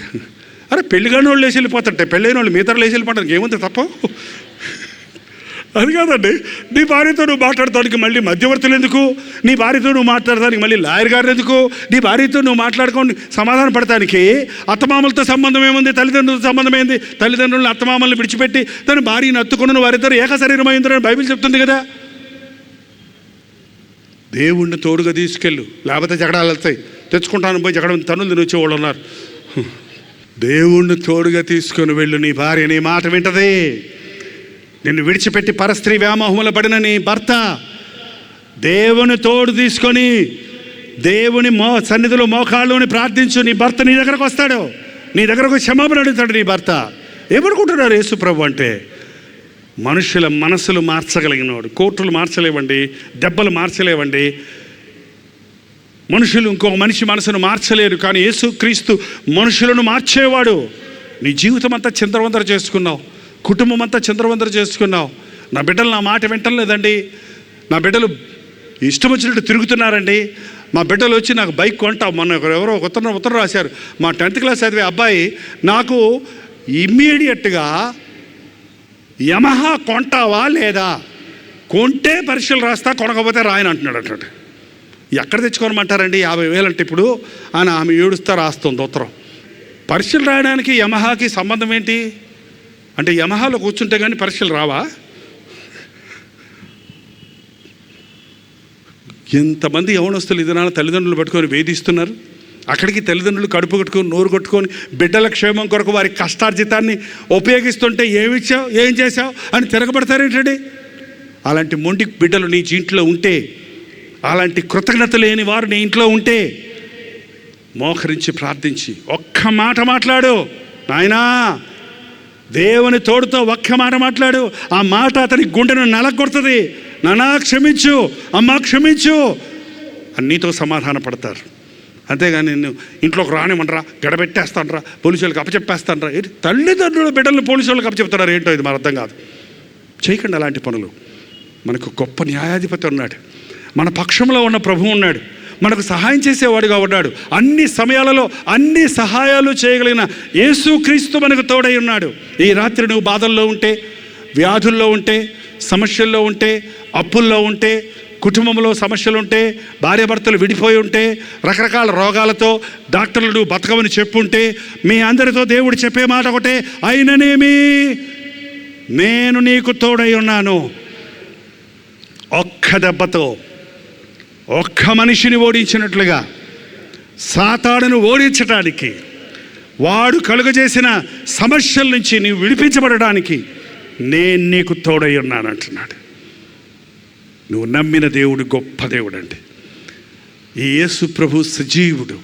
అరే పెళ్ళిగాని వాళ్ళు వేసి వెళ్ళిపోతాంటే, పెళ్ళైన వాళ్ళు మిగతా వేసి వెళ్ళిపోవడానికి ఏముంది తప్ప? అది కాదండి, నీ భార్యతో నువ్వు మాట్లాడటానికి మళ్ళీ మధ్యవర్తులు ఎందుకు, నీ భార్యతో నువ్వు మాట్లాడటానికి మళ్ళీ లాయర్ గారు ఎందుకు, నీ భార్యతో నువ్వు మాట్లాడుకొని సమాధాన పడటానికి అత్తమామలతో సంబంధం ఏముంది, తల్లిదండ్రులతో సంబంధం ఏంది, తల్లిదండ్రులను అత్తమామల్ని విడిచిపెట్టి తన భార్యను అత్తుకున్న వారిద్దరు ఏక శరీరం అయిందని బైబిల్ చెప్తుంది కదా. దేవుణ్ణి తోడుగా తీసుకెళ్ళు, లేకపోతే జగడాలు వెళ్తాయి. తెచ్చుకుంటాను పోయి జగడం తనులు తినొచ్చే వాళ్ళు ఉన్నారు. దేవుణ్ణి తోడుగా తీసుకొని వెళ్ళు, నీ భార్య నీ మాట వింటది. నిన్ను విడిచిపెట్టి పరస్త్రీ వ్యామోహంలో పడిన నీ భర్త దేవుని తోడు తీసుకొని దేవుని సన్నిధిలో మోకాళ్ళుని ప్రార్థించు, నీ భర్త నీ దగ్గరకు వస్తాడు, నీ దగ్గరకు క్షమాపణ అడుగుతాడు నీ భర్త. ఏమనుకుంటున్నారు యేసు ప్రభు అంటే? మనుషుల మనసులు మార్చగలిగినవాడు. కోర్టులు మార్చలేవండి, దెబ్బలు మార్చలేవండి, మనుషులు ఇంకొక మనిషి మనసును మార్చలేరు, కానీ యేసుక్రీస్తు మనుషులను మార్చేవాడు. నీ జీవితం అంతా చిందరవందర చేసుకున్నావు, కుటుంబం అంతా చిందరవందర చేసుకున్నావు. నా బిడ్డలు నా మాట వింటం లేదండి, నా బిడ్డలు ఇష్టం వచ్చినట్టు తిరుగుతున్నారండి, మా బిడ్డలు వచ్చి నాకు బైక్ కొంటా. మొన్న ఎవరో ఉత్తరం రాశారు, మా 10th క్లాస్ చదివే అబ్బాయి నాకు ఇమ్మీడియట్గా యమహా కొంటావా లేదా, కొంటే పరీక్షలు రాస్తా, కొనకపోతే రాయని అంటున్నాడు. అట్లా ఎక్కడ తెచ్చుకోనమంటారండి? 50,000 అంటే ఇప్పుడు ఆమె ఏడుస్తా రాస్తుంది ఉత్తరం. పరీక్షలు రాయడానికి యమహాకి సంబంధం ఏంటి అంటే, యమహాలో కూర్చుంటే కానీ పరీక్షలు రావా? ఎంతమంది యవనస్తులు ఇదినాల తల్లిదండ్రులు పట్టుకొని వేధిస్తున్నారు. అక్కడికి తల్లిదండ్రులు కడుపు కట్టుకొని నోరు కొట్టుకొని బిడ్డల క్షేమం కొరకు వారి కష్టార్జితాన్ని ఉపయోగిస్తుంటే ఏమిచ్చావు, ఏం చేశావు అని తిరగబడతారేంటండి? అలాంటి మొండి బిడ్డలు నీ ఇంట్లో ఉంటే, అలాంటి కృతజ్ఞత లేని వారు నీ ఇంట్లో ఉంటే, మోకరించి ప్రార్థించి ఒక్క మాట మాట్లాడు, నాయనా దేవుని తోడుతో ఒక్క మాట మాట్లాడు. ఆ మాట అతని గుండెను నలగొడుతుంది. నానా క్షమించు, అమ్మా క్షమించు అని నీతో సమాధాన పడతారు. అంతేగాని నిన్ను ఇంట్లోకి రానివ్వనరా, గడబెట్టేస్తానరా, పోలీసులకు అప్పచెప్పేస్తానరా. తల్లిదండ్రులు బిడ్డలను పోలీసు వాళ్ళకి అప్పచెప్తున్నారు ఏంటో, ఇది మన అర్థం కాదు. చేయకండి అలాంటి పనులు. మనకు గొప్ప న్యాయాధిపతి ఉన్నాడు, మన పక్షంలో ఉన్న ప్రభువు ఉన్నాడు, మనకు సహాయం చేసేవాడుగా ఉన్నాడు. అన్ని సమయాలలో అన్ని సహాయాలు చేయగలిగిన యేసుక్రీస్తు మనకు తోడై ఉన్నాడు. ఈ రాత్రి నువ్వు బాధల్లో ఉంటే, వ్యాధుల్లో ఉంటే, సమస్యల్లో ఉంటే, అప్పుల్లో ఉంటే, కుటుంబంలో సమస్యలుంటే, భార్యాభర్తలు విడిపోయి ఉంటే, రకరకాల రోగాలతో డాక్టర్లు బతకమని చెప్పుంటే, మీ అందరితో దేవుడు చెప్పే మాట ఒకటే, అయిననేమి నేను నీకు తోడై ఉన్నాను. ఒక్క దెబ్బతో ఒక్క మనిషిని ఓడించినట్లుగా సాతానును ఓడించడానికి, వాడు కలుగజేసిన సమస్యల నుంచి నీవు విడిపించబడడానికి నేను నీకు తోడై ఉన్నాను అంటున్నాడు. నువ్వు నమ్మిన దేవుడు గొప్ప దేవుడు అండి. ఈ యేసు ప్రభు సజీవుడు,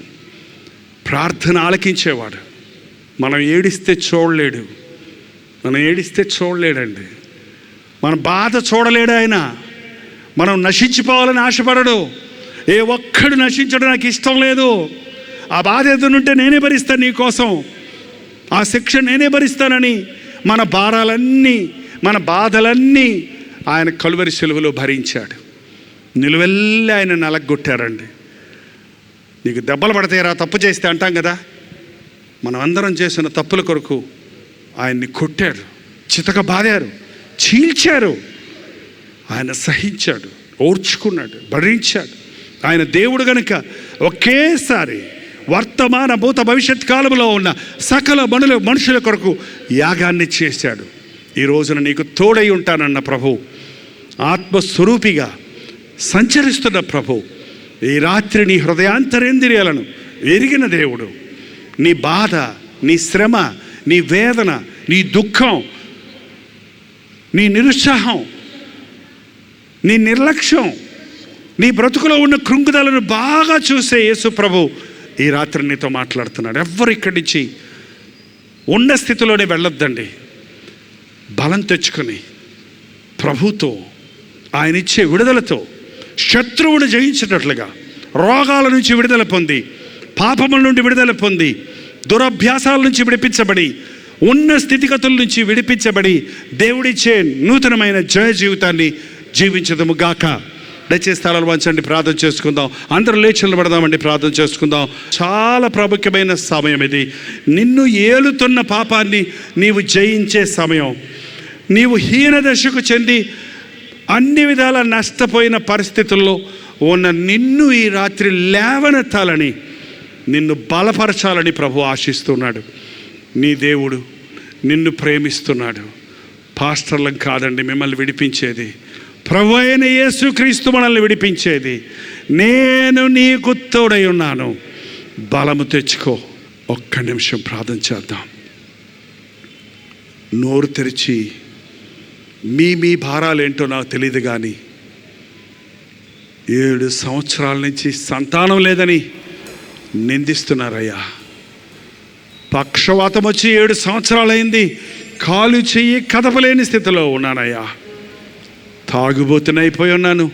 ప్రార్థన ఆలకించేవాడు. మనం ఏడిస్తే చూడలేడండి. మన బాధ చూడలేడు ఆయన. మనం నశించిపోవాలని ఆశపడడు. ఏ ఒక్కడు నశించడం నాకు ఇష్టం లేదు. ఆ బాధ ఎదురుంటే నేనే భరిస్తాను నీ కోసం, ఆ శిక్ష నేనే భరిస్తానని మన భారాలన్నీ, మన బాధలన్నీ ఆయన కలువరి సిలువలో భరించాడు. నిలువెల్లి ఆయన నలగొట్టారండి. నీకు దెబ్బలు పడతాయిరా తప్పు చేస్తే అంటాం కదా. మనం అందరం చేసిన తప్పుల కొరకు ఆయన్ని కొట్టారు, చితక బాదారు, చీల్చారు. ఆయన సహించాడు, ఓర్చుకున్నాడు, భరించాడు. ఆయన దేవుడు గనుక ఒకేసారి వర్తమాన భూత భవిష్యత్ కాలంలో ఉన్న సకల మనుషుల కొరకు యాగాన్ని చేశాడు. ఈ రోజున నీకు తోడై ఉంటానన్న ప్రభు, ఆత్మస్వరూపిగా సంచరిస్తున్న ప్రభు, ఈ రాత్రి నీ హృదయాంతరేంద్రియాలను ఎరిగిన దేవుడు, నీ బాధ, నీ శ్రమ, నీ వేదన, నీ దుఃఖం, నీ నిరుత్సాహం, నీ నిర్లక్ష్యం, నీ బ్రతుకులో ఉన్న కృంగుదలను బాగా చూసే యేసు ప్రభు ఈ రాత్రి నీతో మాట్లాడుతున్నాడు. ఎవ్వరు ఇక్కడి నుంచి ఉన్న స్థితిలోనే వెళ్ళొద్దండి. బలం తెచ్చుకొని ప్రభుతో, ఆయన ఇచ్చే విడుదలతో శత్రువును జయించినట్లుగా రోగాల నుంచి విడుదల పొంది, పాపముల నుండి విడుదల పొంది, దురభ్యాసాల నుంచి విడిపించబడి, ఉన్న స్థితిగతుల నుంచి విడిపించబడి దేవుడిచ్చే నూతనమైన జయ జీవితాన్ని జీవించదము గాక. దయచేసి స్థలాలు వంచండి, ప్రార్థన చేసుకుందాం. అందరూ లేచి నిలబడదామండి, ప్రార్థన చేసుకుందాం. చాలా ప్రాముఖ్యమైన సమయం ఇది. నిన్ను ఏలుతున్న పాపాన్ని నీవు జయించే సమయం. నీవు హీనదశకు చెంది అన్ని విధాల నష్టపోయిన పరిస్థితుల్లో ఉన్న నిన్ను ఈ రాత్రి లేవనెత్తాలని, నిన్ను బలపరచాలని ప్రభు ఆశిస్తున్నాడు. నీ దేవుడు నిన్ను ప్రేమిస్తున్నాడు. పాస్టర్లం కాదండి మిమ్మల్ని విడిపించేది, ప్రభు అయిన యేసుక్రీస్తు మనల్ని విడిపించేది. నేను నీకు తోడై ఉన్నాను, బలము తెచ్చుకో. ఒక్క నిమిషం ప్రార్థన చేద్దాం. నోరు తెరిచి మీ భారాలేంటో నాకు తెలియదు కానీ 7 సంవత్సరాల నుంచి సంతానం లేదని నిందిస్తున్నారయ్యా. పక్షవాతం వచ్చి 7 సంవత్సరాలైంది, కాలు చెయ్యి కదపలేని స్థితిలో ఉన్నానయ్యా. తాగుబోతునైపోయి ఉన్నాను,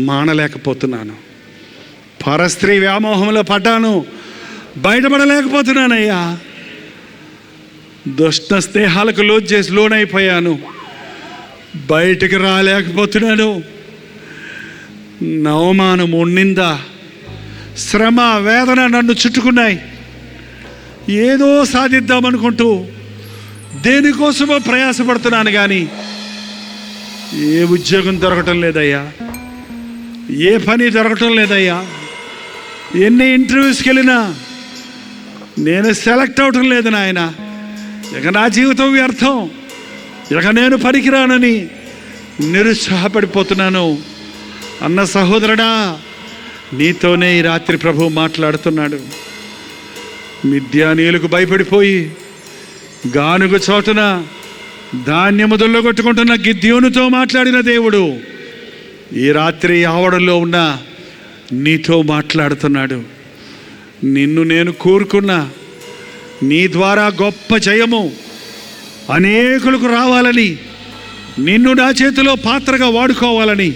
మానలేకపోతున్నాను. పరస్త్రీ వ్యామోహంలో పడ్డాను, బయటపడలేకపోతున్నానయ్యా. దుష్ట స్నేహాలకు లోనైపోయాను, బయటికి రాలేకపోతున్నాను. అవమానం, నింద, శ్రమ, వేదన నన్ను చుట్టుకున్నాయి. ఏదో సాధిద్దామనుకుంటూ దేనికోసమో ప్రయాసపడుతున్నాను కానీ ఏ ఉద్యోగం దొరకటం లేదయ్యా, ఏ పని దొరకటం లేదయ్యా. ఎన్ని ఇంటర్వ్యూస్కి వెళ్ళినా నేను సెలెక్ట్ అవటం లేదు నాయన. ఇక నా జీవితం వ్యర్థం, ఇక నేను పనికిరానని నిరుత్సాహపడిపోతున్నాను. అన్న సహోదరుడా, నీతోనే ఈ రాత్రి ప్రభు మాట్లాడుతున్నాడు. మిద్యానీయులకు భయపడిపోయి గానుగ చోటున ధాన్యము దొల్లగొట్టుకుంటున్న గిద్యోనుతో మాట్లాడిన దేవుడు ఈ రాత్రి ఆవడంలో ఉన్న నీతో మాట్లాడుతున్నాడు. నిన్ను నేను కోరుకున్నా, నీ ద్వారా గొప్ప జయము అనేకులకు రావాలని, నిన్ను నా చేతిలో పాత్రగా వాడుకోవాలని,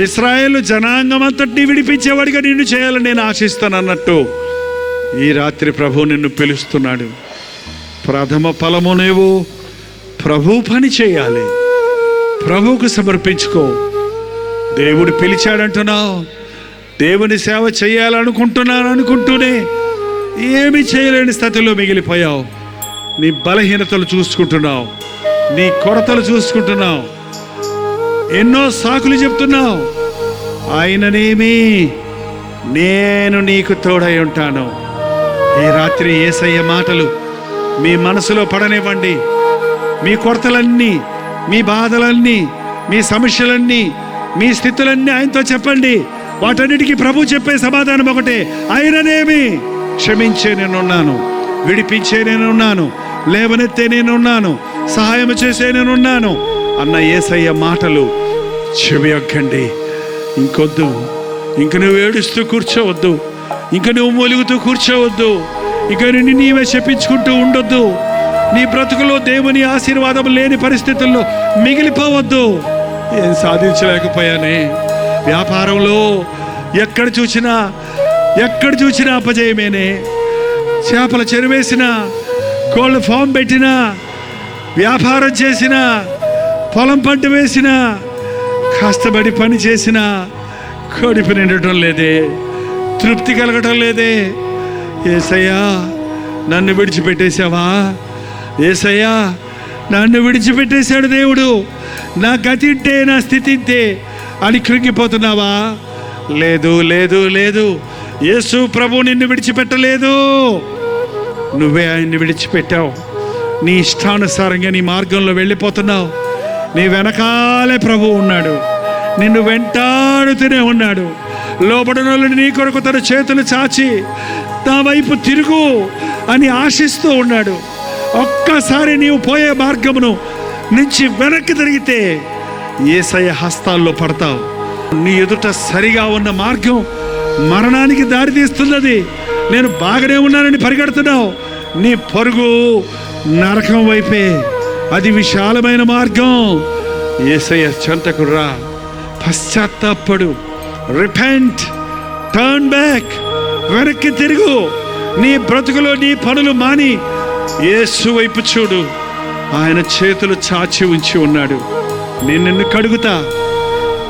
ఇశ్రాయేలు జనాంగమంతటిని విడిపించేవాడిగా నిన్ను చేయాలని నేను ఆశిస్తానన్నట్టు ఈ రాత్రి ప్రభు నిన్ను పిలుస్తున్నాడు. ప్రథమ ఫలము నీవు ప్రభు పని చేయాలి, ప్రభువుకు సమర్పించుకో. దేవుడు పిలిచాడంటున్నావు, దేవుని సేవ చేయాలనుకుంటూనే ఏమి చేయలేని స్థితిలో మిగిలిపోయావు. నీ బలహీనతలు చూసుకుంటున్నావు, నీ కొరతలు చూసుకుంటున్నావు, ఎన్నో సాకులు చెప్తున్నావు, ఆయననేమి నేను నీకు తోడై ఉంటాను. ఈ రాత్రి యేసయ్య మాటలు మీ మనసులో పడనివ్వండి. మీ కొరతలన్నీ, మీ బాధలన్నీ, మీ సమస్యలన్నీ, మీ స్థితులన్నీ ఆయనతో చెప్పండి. వాటన్నిటికీ ప్రభు చెప్పే సమాధానం ఒకటే, ఆయననేమి క్షమించే నేనున్నాను, విడిపించే నేనున్నాను, లేవనెత్తే నేనున్నాను, సహాయం చేసే నేనున్నాను అన్న యేసయ్య మాటలు చెవియొక్కండి. ఇంకొద్దు, ఇంక నువ్వు ఏడుస్తూ కూర్చోవద్దు, ఇంక నువ్వు మూలుగుతూ కూర్చోవద్దు, ఇక నిన్ను నీవే చెప్పించుకుంటూ ఉండొద్దు. నీ బ్రతుకులో దేవుని ఆశీర్వాదం లేని పరిస్థితుల్లో మిగిలిపోవద్దు. ఏం సాధించలేకపోయానే, వ్యాపారంలో ఎక్కడ చూసినా అపజయమేనే, చేపల చెరువేసినా, కోళ్ళ ఫామ్ పెట్టినా, వ్యాపారం చేసినా, పొలం పంట వేసినా, కష్టపడి పని చేసినా కడుపు నిండటం లేదే, తృప్తి కలగటం లేదే. యేసయ్యా నన్ను విడిచిపెట్టేశావా? యేసయ్యా నన్ను విడిచిపెట్టేశాడు దేవుడు, నా గతి ఇంతే, నా స్థితి ఇంతే అని కృంగిపోతున్నావా? లేదు లేదు లేదు, యేసు ప్రభు నిన్ను విడిచిపెట్టలేదు. నువ్వే ఆయన్ని విడిచిపెట్టావు. నీ ఇష్టానుసారంగా నీ మార్గంలో వెళ్ళిపోతున్నావు. నీ వెనకాలే ప్రభు ఉన్నాడు, నిన్ను వెంటాడుతూనే ఉన్నాడు. లోబడిన నీ కొరకు తన చేతులు చాచి నా వైపు తిరుగు అని ఆశిస్తూ ఉన్నాడు. ఒక్కసారి నీవు పోయే మార్గమును నుంచి వెనక్కి తిరిగితే యేసయ్య హస్తాల్లో పడతావు. నీ ఎదుట సరిగా ఉన్న మార్గం మరణానికి దారి తీస్తున్నది. నేను బాగానే ఉన్నానని పరిగెడుతున్నావు, నీ పరుగు నరకం వైపే. అది విశాలమైన మార్గం. యేసయ్య చెంతకు రా, పశ్చాత్తాపడు, రిపెంట్, టర్న్ బ్యాక్, వెనక్కి తిరుగు. నీ బ్రతుకులో నీ పనులు మాని యేసు వైపు చూడు. ఆయన చేతులు చాచి ఉంచి ఉన్నాడు. నేను నిన్ను కడుగుతా,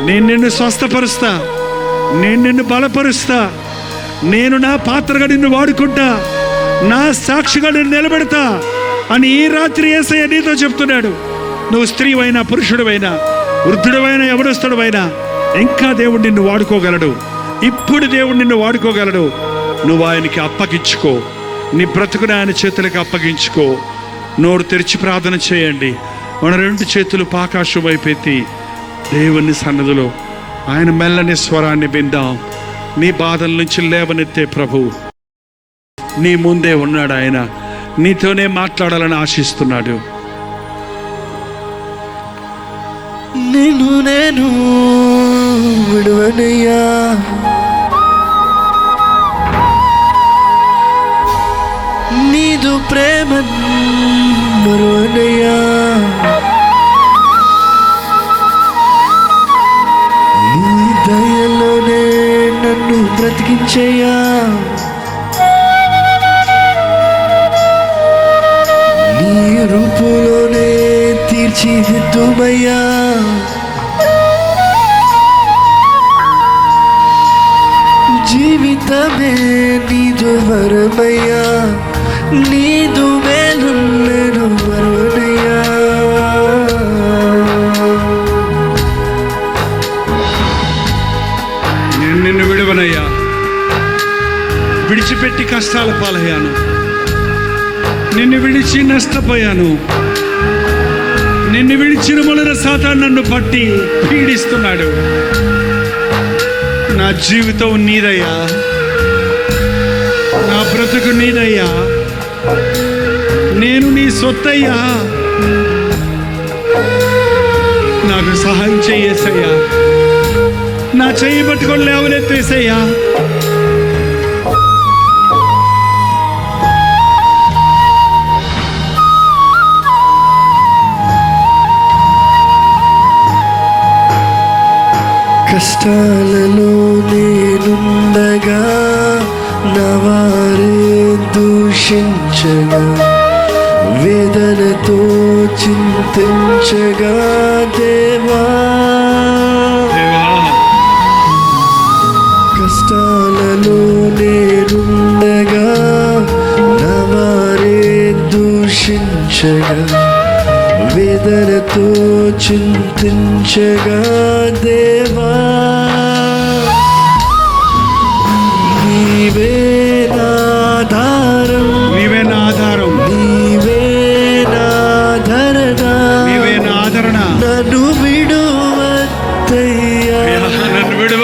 నేను నిన్ను స్వస్థపరుస్తా, నేను నిన్ను బలపరుస్తా, నేను నా పాత్రగా నిన్ను వాడుకుంటా, నా సాక్షిగా నిన్ను నిలబెడతా అని ఈ రాత్రి యేసయ్య నీతో చెప్తున్నాడు. నువ్వు స్త్రీవైనా, పురుషుడివైనా, వృద్ధుడివైనా, యవనస్తుడివైనా ఇంకా దేవుడు నిన్ను వాడుకోగలడు. ఇప్పుడు దేవుడు నిన్ను వాడుకోగలడు. నువ్వు ఆయనకి అప్పగించుకో, నీ బ్రతుకుని ఆయన చేతులకు అప్పగించుకో. నోరు తెరిచి ప్రార్థన చేయండి. మన రెండు చేతులు ఆకాశం వైపెత్తి దేవుని సన్నదిలో ఆయన మెల్లని స్వరాన్ని విందాం. నీ బాధల నుంచి లేవనెత్తే ప్రభు నీ ముందే ఉన్నాడు. ఆయన నీతోనే మాట్లాడాలని ఆశిస్తున్నాడు. నేను విడువనయ్యా, నీదు ప్రేమ మరువనయ్యా, నీ దయలోనే నన్ను బ్రతికించయ్యా, నీ రూపులోనే తీర్చిదిద్దుమయ్యా. జీవితమే నీదు వరమయ్యా, నీదు మేలు నేను మరువనయ్యా. నేను నిన్ను విడవనయ్యా, విడిచిపెట్టి కష్టాల పాలయ్యాను, నిన్ను విడిచి నష్టపోయాను, నిన్ను విడిచిన మొదల సాతాను నన్ను పట్టి పీడిస్తున్నాడు. నా జీవితం నీదయ్యా, నా బ్రతుకు నీదయ్యా, నేను నీ సొత్తయ్యా. నాకు సహాయం చెయ్యేసయ్యా, నా చెయ్యి పట్టుకొని లేవనెత్తేసయ్యా. కష్టాలలో నేనుండగా నా వారే దూషించగా, వేదనతో చింతించగా దేవా, కష్టాలలో నేనుండగా నా వారే దూషించగా, వేదనతో చింతించగా దేవా,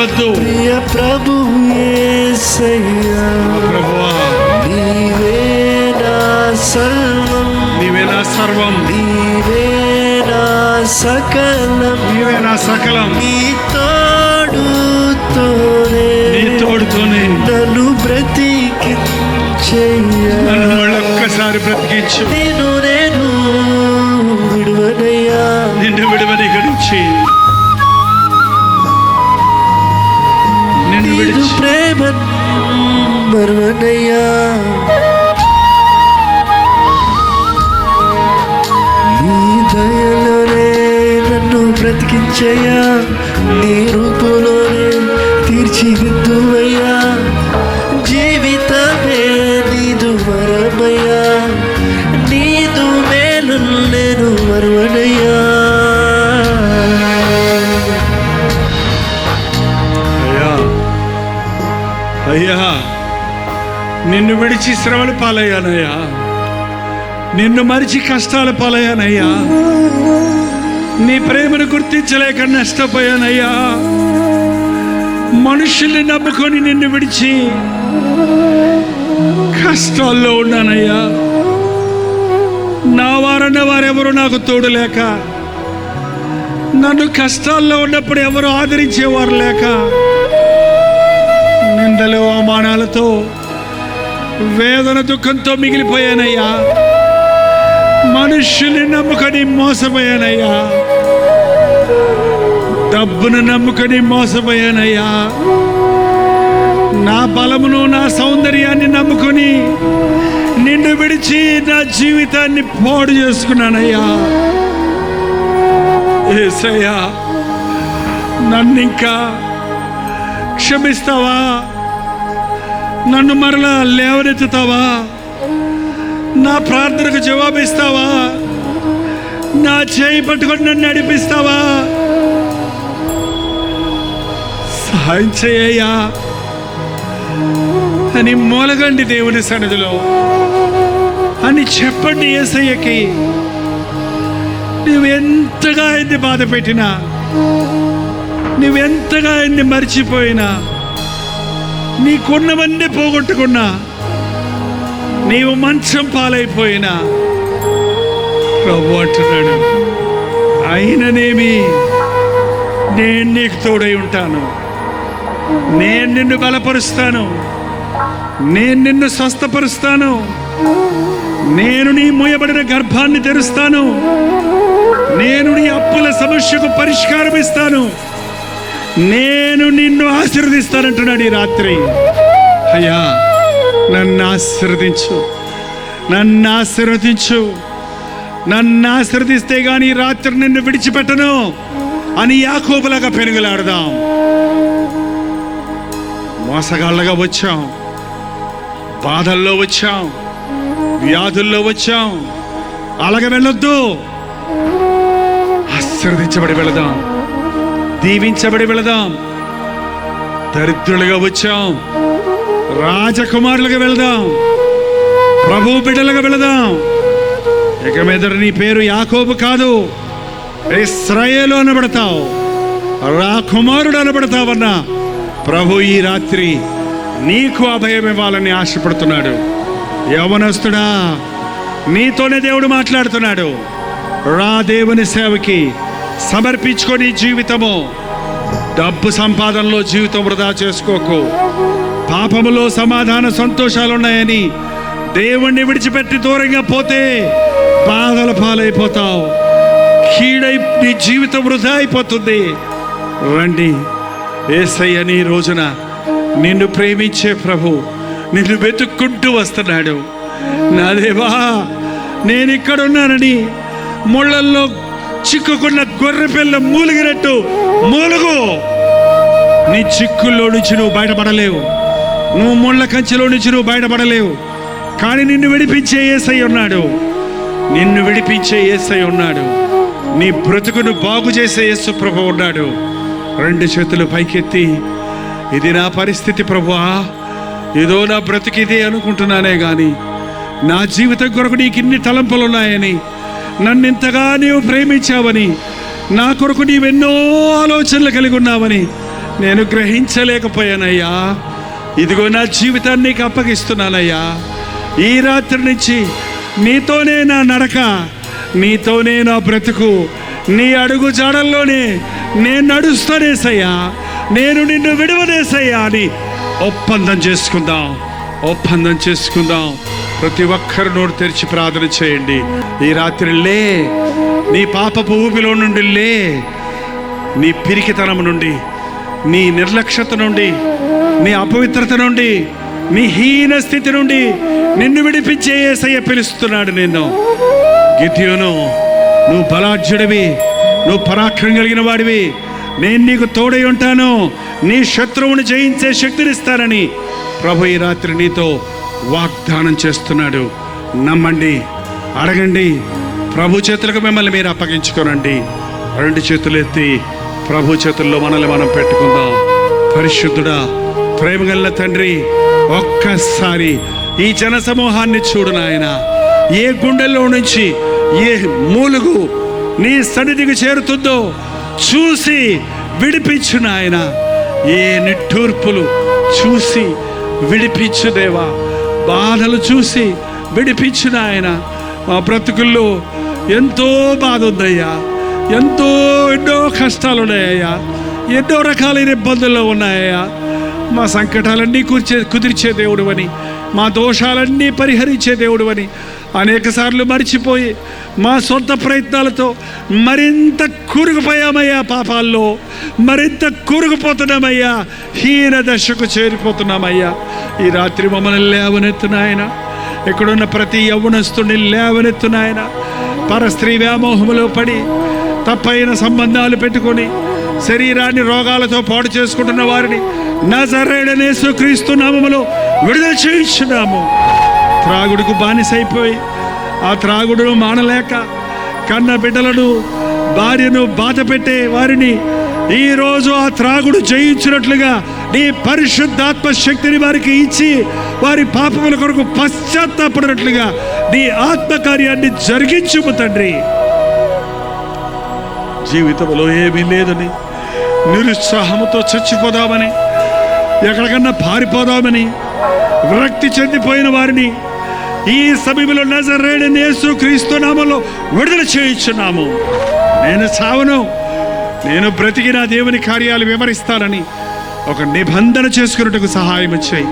వెళ్ళవద్దు. ప్రియ ప్రభు యేసయ్యా, ప్రభువా నీవే నా సర్వం, నీవే నా సర్వం, నీవే నా సకలం, నీవే నా సకలం. నీ తోడుతోనే నన్ను బ్రతికించెయ్యా, నన్ను మళ్ళొక్కసారి బ్రతికించు. నేను విడువనయ్యా, నిన్ను విడువని గడిచి నిన్ను నీదు విడిచి ప్రేమ మరువనయ్యా, నీ దయలోనే నన్ను బ్రతికించయ్యా, నీ రూపులోనే తీర్చిదిద్దువయ్యా, జీవితమే నీదు వరమయ్యా, నీదు మేలు నేను మరువనయ్యా. అయ్యా అయ్యా, నిన్ను విడిచి శ్రమల పాలయ్యానయ్యా, నిన్ను మరిచి కష్టాల పాలయ్యానయ్యా, నీ ప్రేమను గుర్తించలేక నష్టపోయానయ్యా. మనుషుల్ని నమ్ముకొని నిన్ను విడిచి కష్టాల్లో ఉన్నానయ్యా. నా వారన్న వారెవరు నాకు తోడు లేక, నన్ను కష్టాల్లో ఉన్నప్పుడు ఎవరు ఆదరించేవారు లేక, నిందలు అవమానాలతో వేదన దుఃఖంతో మిగిలిపోయానయ్యా. మనుషుల్ని నమ్ముకొని మోసపోయానయ్యా, డబ్బును నమ్ముకొని మోసపోయానయ్యా, నా బలమును నా సౌందర్యాన్ని నమ్ముకొని నిన్ను విడిచి నా జీవితాన్ని పాడు చేసుకున్నానయ్యా. యేసయ్యా, నన్ను ఇంకా క్షమిస్తావా? నన్ను మరలా లేవనెత్తుతావా? నా ప్రార్థనకు జవాబిస్తావా? నా చేయి పట్టుకొని నన్ను నడిపిస్తావా? సహాయం చేయ్యా అని మూలగండి దేవుని సన్నిధిలో అని చెప్పండి. యేసయ్యకి నువ్వెంతగా ఆయన్ని బాధ పెట్టినా, నువ్వెంతగా ఆయన్ని మర్చిపోయినా, నీకున్నవన్నీ పోగొట్టుకున్నా, నీవు మంచం పాలైపోయినా, ప్రభు అంటున్నాడు, అయిననేమి నేను నీకు తోడై ఉంటాను, నేను నిన్ను బలపరుస్తాను, నేను నిన్ను స్వస్థపరుస్తాను, నేను నీ మూయబడిన గర్భాన్ని తెరుస్తాను, నేను నీ అప్పుల సమస్యకు పరిష్కారం ఇస్తాను, నేను నిన్ను ఆశీర్వదిస్తానంటున్నాడు ఈ రాత్రి. అయ్యా, నన్ను ఆశీర్వదించు, నన్ను ఆశీర్వదించు, నన్ను ఆశీర్వదిస్తే గాని ఈ రాత్రి నిన్ను విడిచిపెట్టను అని యాకోబులాగా పెనుగులాడదాం. మోసగాళ్ళగా వచ్చాం, బాధల్లో వచ్చాం, వ్యాధుల్లో వచ్చాం, అలాగే వెళ్ళొద్దు. ఆశీర్వదించబడి వెళదాం, దీవించబడి వెళదాం. దరిద్రులుగా వచ్చాం, రాజకుమారులుగా వెళదాం, ప్రభు బిడ్డలుగా వెళదాం. ఇక మీద నీ పేరు యాకోబు కాదు, ఇశ్రాయేలు అనబడతావు, రాకుమారుడు అనబడతావన్నా ప్రభు ఈ రాత్రి నీకు అభయం ఇవ్వాలని ఆశపడుతున్నాడు. యవనస్తుడా, నీతోనే దేవుడు మాట్లాడుతున్నాడు. రా దేవుని సేవకి సమర్పించుకొని జీవితము. డబ్బు సంపాదనలో జీవితం వృధా చేసుకోకు. పాపములో సమాధాన సంతోషాలు ఉన్నాయని దేవుణ్ణి విడిచిపెట్టి దూరంగా పోతే బాధల పాలైపోతావు. కీడై నీ జీవితం వృధా అయిపోతుంది. రండి, యేసయ్య నీ రోజున నిన్ను ప్రేమించే ప్రభు నిన్ను వెతుక్కుంటూ వస్తున్నాడు. నా దేవా, నేను ఇక్కడున్నానని ముళ్ళల్లో చిక్కుకున్న గొర్రె పిల్ల మూలిగినట్టు మూలుగు. నీ చిక్కుల్లో నుంచి నువ్వు బయటపడలేవు, నువ్వు ముళ్ళ కంచెలో నుంచి నువ్వు బయటపడలేవు. కానీ నిన్ను విడిపించే యేసయ్య ఉన్నాడు, నిన్ను విడిపించే యేసయ్య ఉన్నాడు, నీ బ్రతుకును బాగు చేసే యేసు ప్రభు ఉన్నాడు. రెండు చేతులు పైకెత్తి, ఇది నా పరిస్థితి ప్రభువా, ఏదో నా బ్రతికిదే అనుకుంటున్నానే కానీ నా జీవితం కొరకు నీకు ఇన్ని తలంపులు ఉన్నాయని, నన్ను ఇంతగా నీవు ప్రేమించావని, నా కొరకు నీవెన్నో ఆలోచనలు కలిగి ఉన్నావని నేను గ్రహించలేకపోయానయ్యా. ఇదిగో నా జీవితాన్ని నీకు అప్పగిస్తున్నానయ్యా. ఈ రాత్రి నుంచి నీతోనే నా నడక, నీతోనే నా బ్రతుకు, నీ అడుగు జాడల్లోనే నేను నడుస్తానేసయ్యా, నేను నిన్ను విడవనేసయ్యా అని ఒప్పందం చేసుకుందాం. ప్రతి ఒక్కరు నోరు తెరిచి ప్రార్థన చేయండి. ఈ రాత్రి లే, నీ పాపపు ఊబిలో నుండి లే, నీ పిరికితనం నుండి, నీ నిర్లక్ష్యత నుండి, నీ అపవిత్రత నుండి, నీ హీన స్థితి నుండి నిన్ను విడిపించే యేసయ్య పిలుస్తున్నాడు నిన్ను. గిద్యోను, నువ్వు బలాఢ్యుడివి, నువ్వు పరాక్రమం కలిగిన వాడివి, నేను నీకు తోడై ఉంటాను, నీ శత్రువుని జయించే శక్తినిస్తానని ప్రభు ఈ రాత్రి నీతో వాగ్దానం చేస్తున్నాడు. నమ్మండి, అడగండి. ప్రభు చేతులకు మిమ్మల్ని మీరు అప్పగించుకోనండి. 2 చేతులు ఎత్తి ప్రభు చేతుల్లో మనల్ని మనం పెట్టుకుందాం. పరిశుద్ధుడా, ప్రేమగల తండ్రి, ఒక్కసారి ఈ జన సమూహాన్ని చూడు నాయన. ఏ గుండెల్లో నుంచి ఏ మూలుగు నీ సన్నిధికి చేరుతుందో చూసి విడిపించు నాయన. ఏ నిట్టూర్పులు చూసి విడిపించు దేవా, బాధలు చూసి విడిపించు నాయన. మా బ్రతుకుల్లో ఎంతో బాధ ఉందయ్యా, ఎన్నో కష్టాలు ఉన్నాయ్యా, ఎన్నో రకాలైన ఇబ్బందుల్లో ఉన్నాయ్యా. మా సంకటాలన్నీ కుదిర్చే దేవుడు అని, మా దోషాలన్నీ పరిహరించే దేవుడు అని అనేక సార్లు మర్చిపోయి మా సొంత ప్రయత్నాలతో మరింత కూరుకుపోయామయ్యా, పాపాల్లో మరింత కూరుకుపోతున్నామయ్యా, హీన దశకు చేరిపోతున్నామయ్యా. ఈ రాత్రి మమ్మల్ని లేవనెత్తునాయన. ఇక్కడున్న ప్రతి యవ్వనస్తుని లేవనెత్తునాయన. పరస్త్రీ వ్యామోహములో పడి తప్పైన సంబంధాలు పెట్టుకొని శరీరాన్ని రోగాలతో పాడు చేసుకుంటున్న వారిని నజరేయుడైన యేసుక్రీస్తు నామములో విడుదల చేయించున్నాము. త్రాగుడుకు బానిసైపోయి ఆ త్రాగుడును మానలేక కన్న బిడ్డలను, భార్యను బాధ పెట్టే వారిని ఈరోజు ఆ త్రాగుడు జయించినట్లుగా నీ పరిశుద్ధాత్మ శక్తిని వారికి ఇచ్చి వారి పాపముల కొరకు పశ్చాత్తాపడినట్లుగా నీ ఆత్మకార్యాన్ని జరిగించుము తండ్రి. జీవితంలో ఏమీ లేదని, నిరుత్సాహంతో చచ్చిపోదామని, ఎక్కడికన్నా పారిపోదామని విరక్తి చెందిపోయిన వారిని ఈ సమయంలో నజరేయుడైన యేసుక్రీస్తు నామములో విడుదల చేయించున్నాము. నేను చావను, నేను బ్రతికి నా దేవుని కార్యాలు వివరిస్తానని ఒక నిబంధన చేసుకున్నట్టుకు సహాయం చేయి.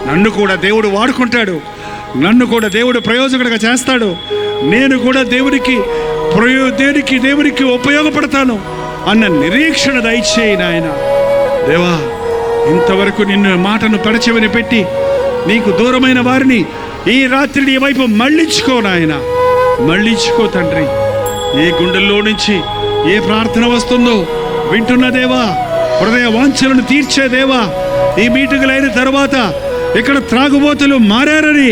నన్ను కూడా దేవుడు వాడుకుంటాడు, నన్ను కూడా దేవుడు ప్రయోజకుడిగా చేస్తాడు, నేను కూడా దేవునికి ఉపయోగపడతాను అన్న నిరీక్షణ దయచేయి నాయన. దేవా, ఇంతవరకు నిన్ను మాటను పెడచెవిని పెట్టి నీకు దూరమైన వారిని ఈ రాత్రి నీ వైపు మళ్ళించుకో నాయన, మళ్ళించుకో తండ్రి. ఏ గుండెల్లో నుంచి ఏ ప్రార్థన వస్తుందో వింటున్న దేవా, హృదయ వాంఛలను తీర్చే దేవా, ఈ మీటింగులైన తర్వాత ఇక్కడ త్రాగుబోతులు మారారని,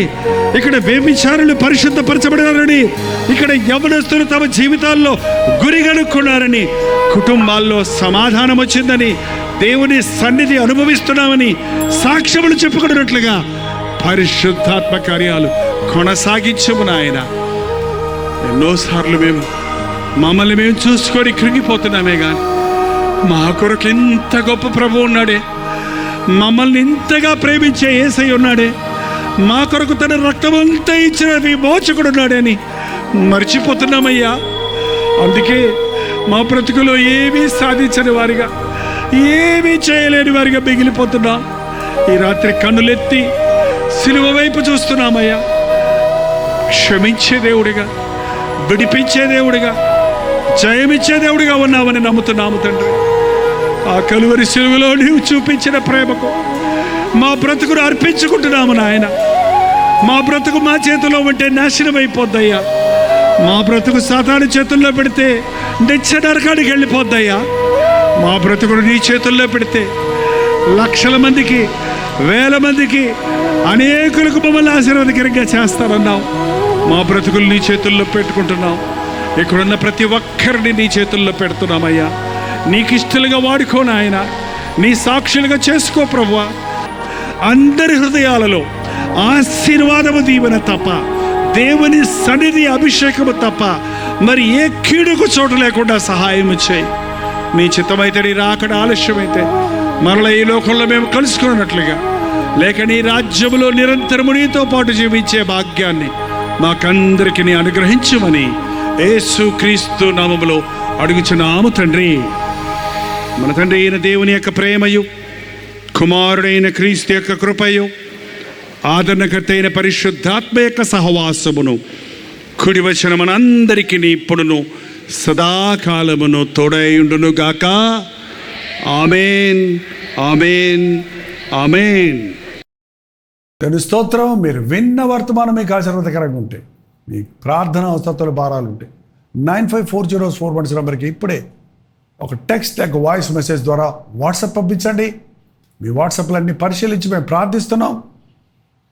ఇక్కడ వ్యభిచారులు పరిశుద్ధపరచబడారని, ఇక్కడ యవ్వనస్తులు తమ జీవితాల్లో గురిగనుక్కున్నారని, కుటుంబాల్లో సమాధానం వచ్చిందని, దేవుని సన్నిధి అనుభవిస్తున్నామని సాక్ష్యములు చెప్పుకున్నట్లుగా పరిశుద్ధాత్మ కార్యాలు కొనసాగించము నాయన. ఎన్నోసార్లు మమ్మల్ని మేము చూసుకొని కృంగిపోతున్నామే కానీ మా కొరకు ఇంత గొప్ప ప్రభు ఉన్నాడే, మమ్మల్ని ఇంతగా ప్రేమించే యేసయ్య ఉన్నాడే, మా కొరకు తన రక్తమంతా ఇచ్చిన విమోచకుడు ఉన్నాడే అని మర్చిపోతున్నామయ్యా. అందుకే మా బ్రతుకులో ఏమీ సాధించని వారిగా, ఏమీ చేయలేని వారిగా మిగిలిపోతున్నాం. ఈ రాత్రి కన్నులెత్తి సిలువ వైపు చూస్తున్నామయ్యా. క్షమించే దేవుడిగా, విడిపించే దేవుడిగా, జయమిచ్చే దేవుడిగా ఉన్నామని నమ్ముతున్నాము తండ్రి. ఆ కలువరి సిలువలో నీవు చూపించిన ప్రేమకు మా బ్రతుకును అర్పించుకుంటున్నాము నాయన. మా బ్రతుకు మా చేతిలో ఉంటే నాశనం అయిపోద్దయ్యా. మా బ్రతుకు సాతాను చేతుల్లో పెడితే నిత్య నరకానికి వెళ్ళిపోద్దయ్యా. మా బ్రతుకును నీ చేతుల్లో పెడితే లక్షల మందికి, వేల మందికి, అనేకులకు మమ్మల్ని ఆశీర్వాదకరంగా చేస్తారన్నావు. మా బ్రతుకులు నీ చేతుల్లో పెట్టుకుంటున్నాం. ఇక్కడున్న ప్రతి ఒక్కరిని నీ చేతుల్లో పెడుతున్నామయ్యా. నీకు ఇష్టలుగా వాడుకో నాయన, నీ సాక్షులుగా చేసుకో ప్రభువా. అందరి హృదయాలలో ఆశీర్వాదము దీవెన తప్ప, దేవుని సన్నిధి అభిషేకము తప్ప మరి ఏ కీడుకు చోటు లేకుండా సహాయం చేయి. నీ చిత్తమైతే, నీ రాకడ ఆలస్యమైతే మరల ఈ లోకంలో మేము కలుసుకున్నట్లుగా, లేక నీ రాజ్యములో నిరంతరము నీతో పాటు జీవించే భాగ్యాన్ని మాకందరికి నీ అనుగ్రహించమని యేసు క్రీస్తు నామములో అడుగుచున్నాము తండ్రి. మన తండ్రి అయిన దేవుని యొక్క ప్రేమయు, కుమారుడైన క్రీస్తు యొక్క కృపయు, ఆదరణకర్త అయిన పరిశుద్ధాత్మ యొక్క సహవాసమును కుడి వచ్చిన మనందరికీ ఇప్పుడును సదాకాలమును తోడైయుండును గాక. ఆమేన్, ఆమేన్, ఆమేన్. దేవుని స్తోత్రం. మీరు విన్న వర్తమానం మీకు ఆశీర్వాదకరంగా ఉంటే, మీ ప్రార్థన అవసరతలు భారాలు ఉంటే 954041 నెంబర్కి ఇప్పుడే ఒక టెక్స్ట్ లేక వాయిస్ మెసేజ్ ద్వారా వాట్సాప్ పంపించండి. మీ వాట్సాప్లన్నీ పరిశీలించి మేము ప్రార్థిస్తున్నాం.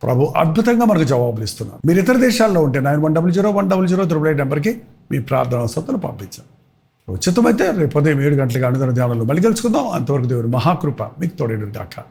ప్రభు అద్భుతంగా మనకు జవాబులు ఇస్తున్నాం. మీరు ఇతర దేశాల్లో ఉంటే 91001008 నెంబర్కి మీ ప్రార్థన అవసరతలు పంపించండి. ఉచితమైతే రేపు ఉదయం 7 గంటలకు అనుదిన ధ్యానంలో మళ్ళీ కలుసుకుందాం. అంతవరకు దేవుని మహాకృప మీకు తోడేడు దాకా.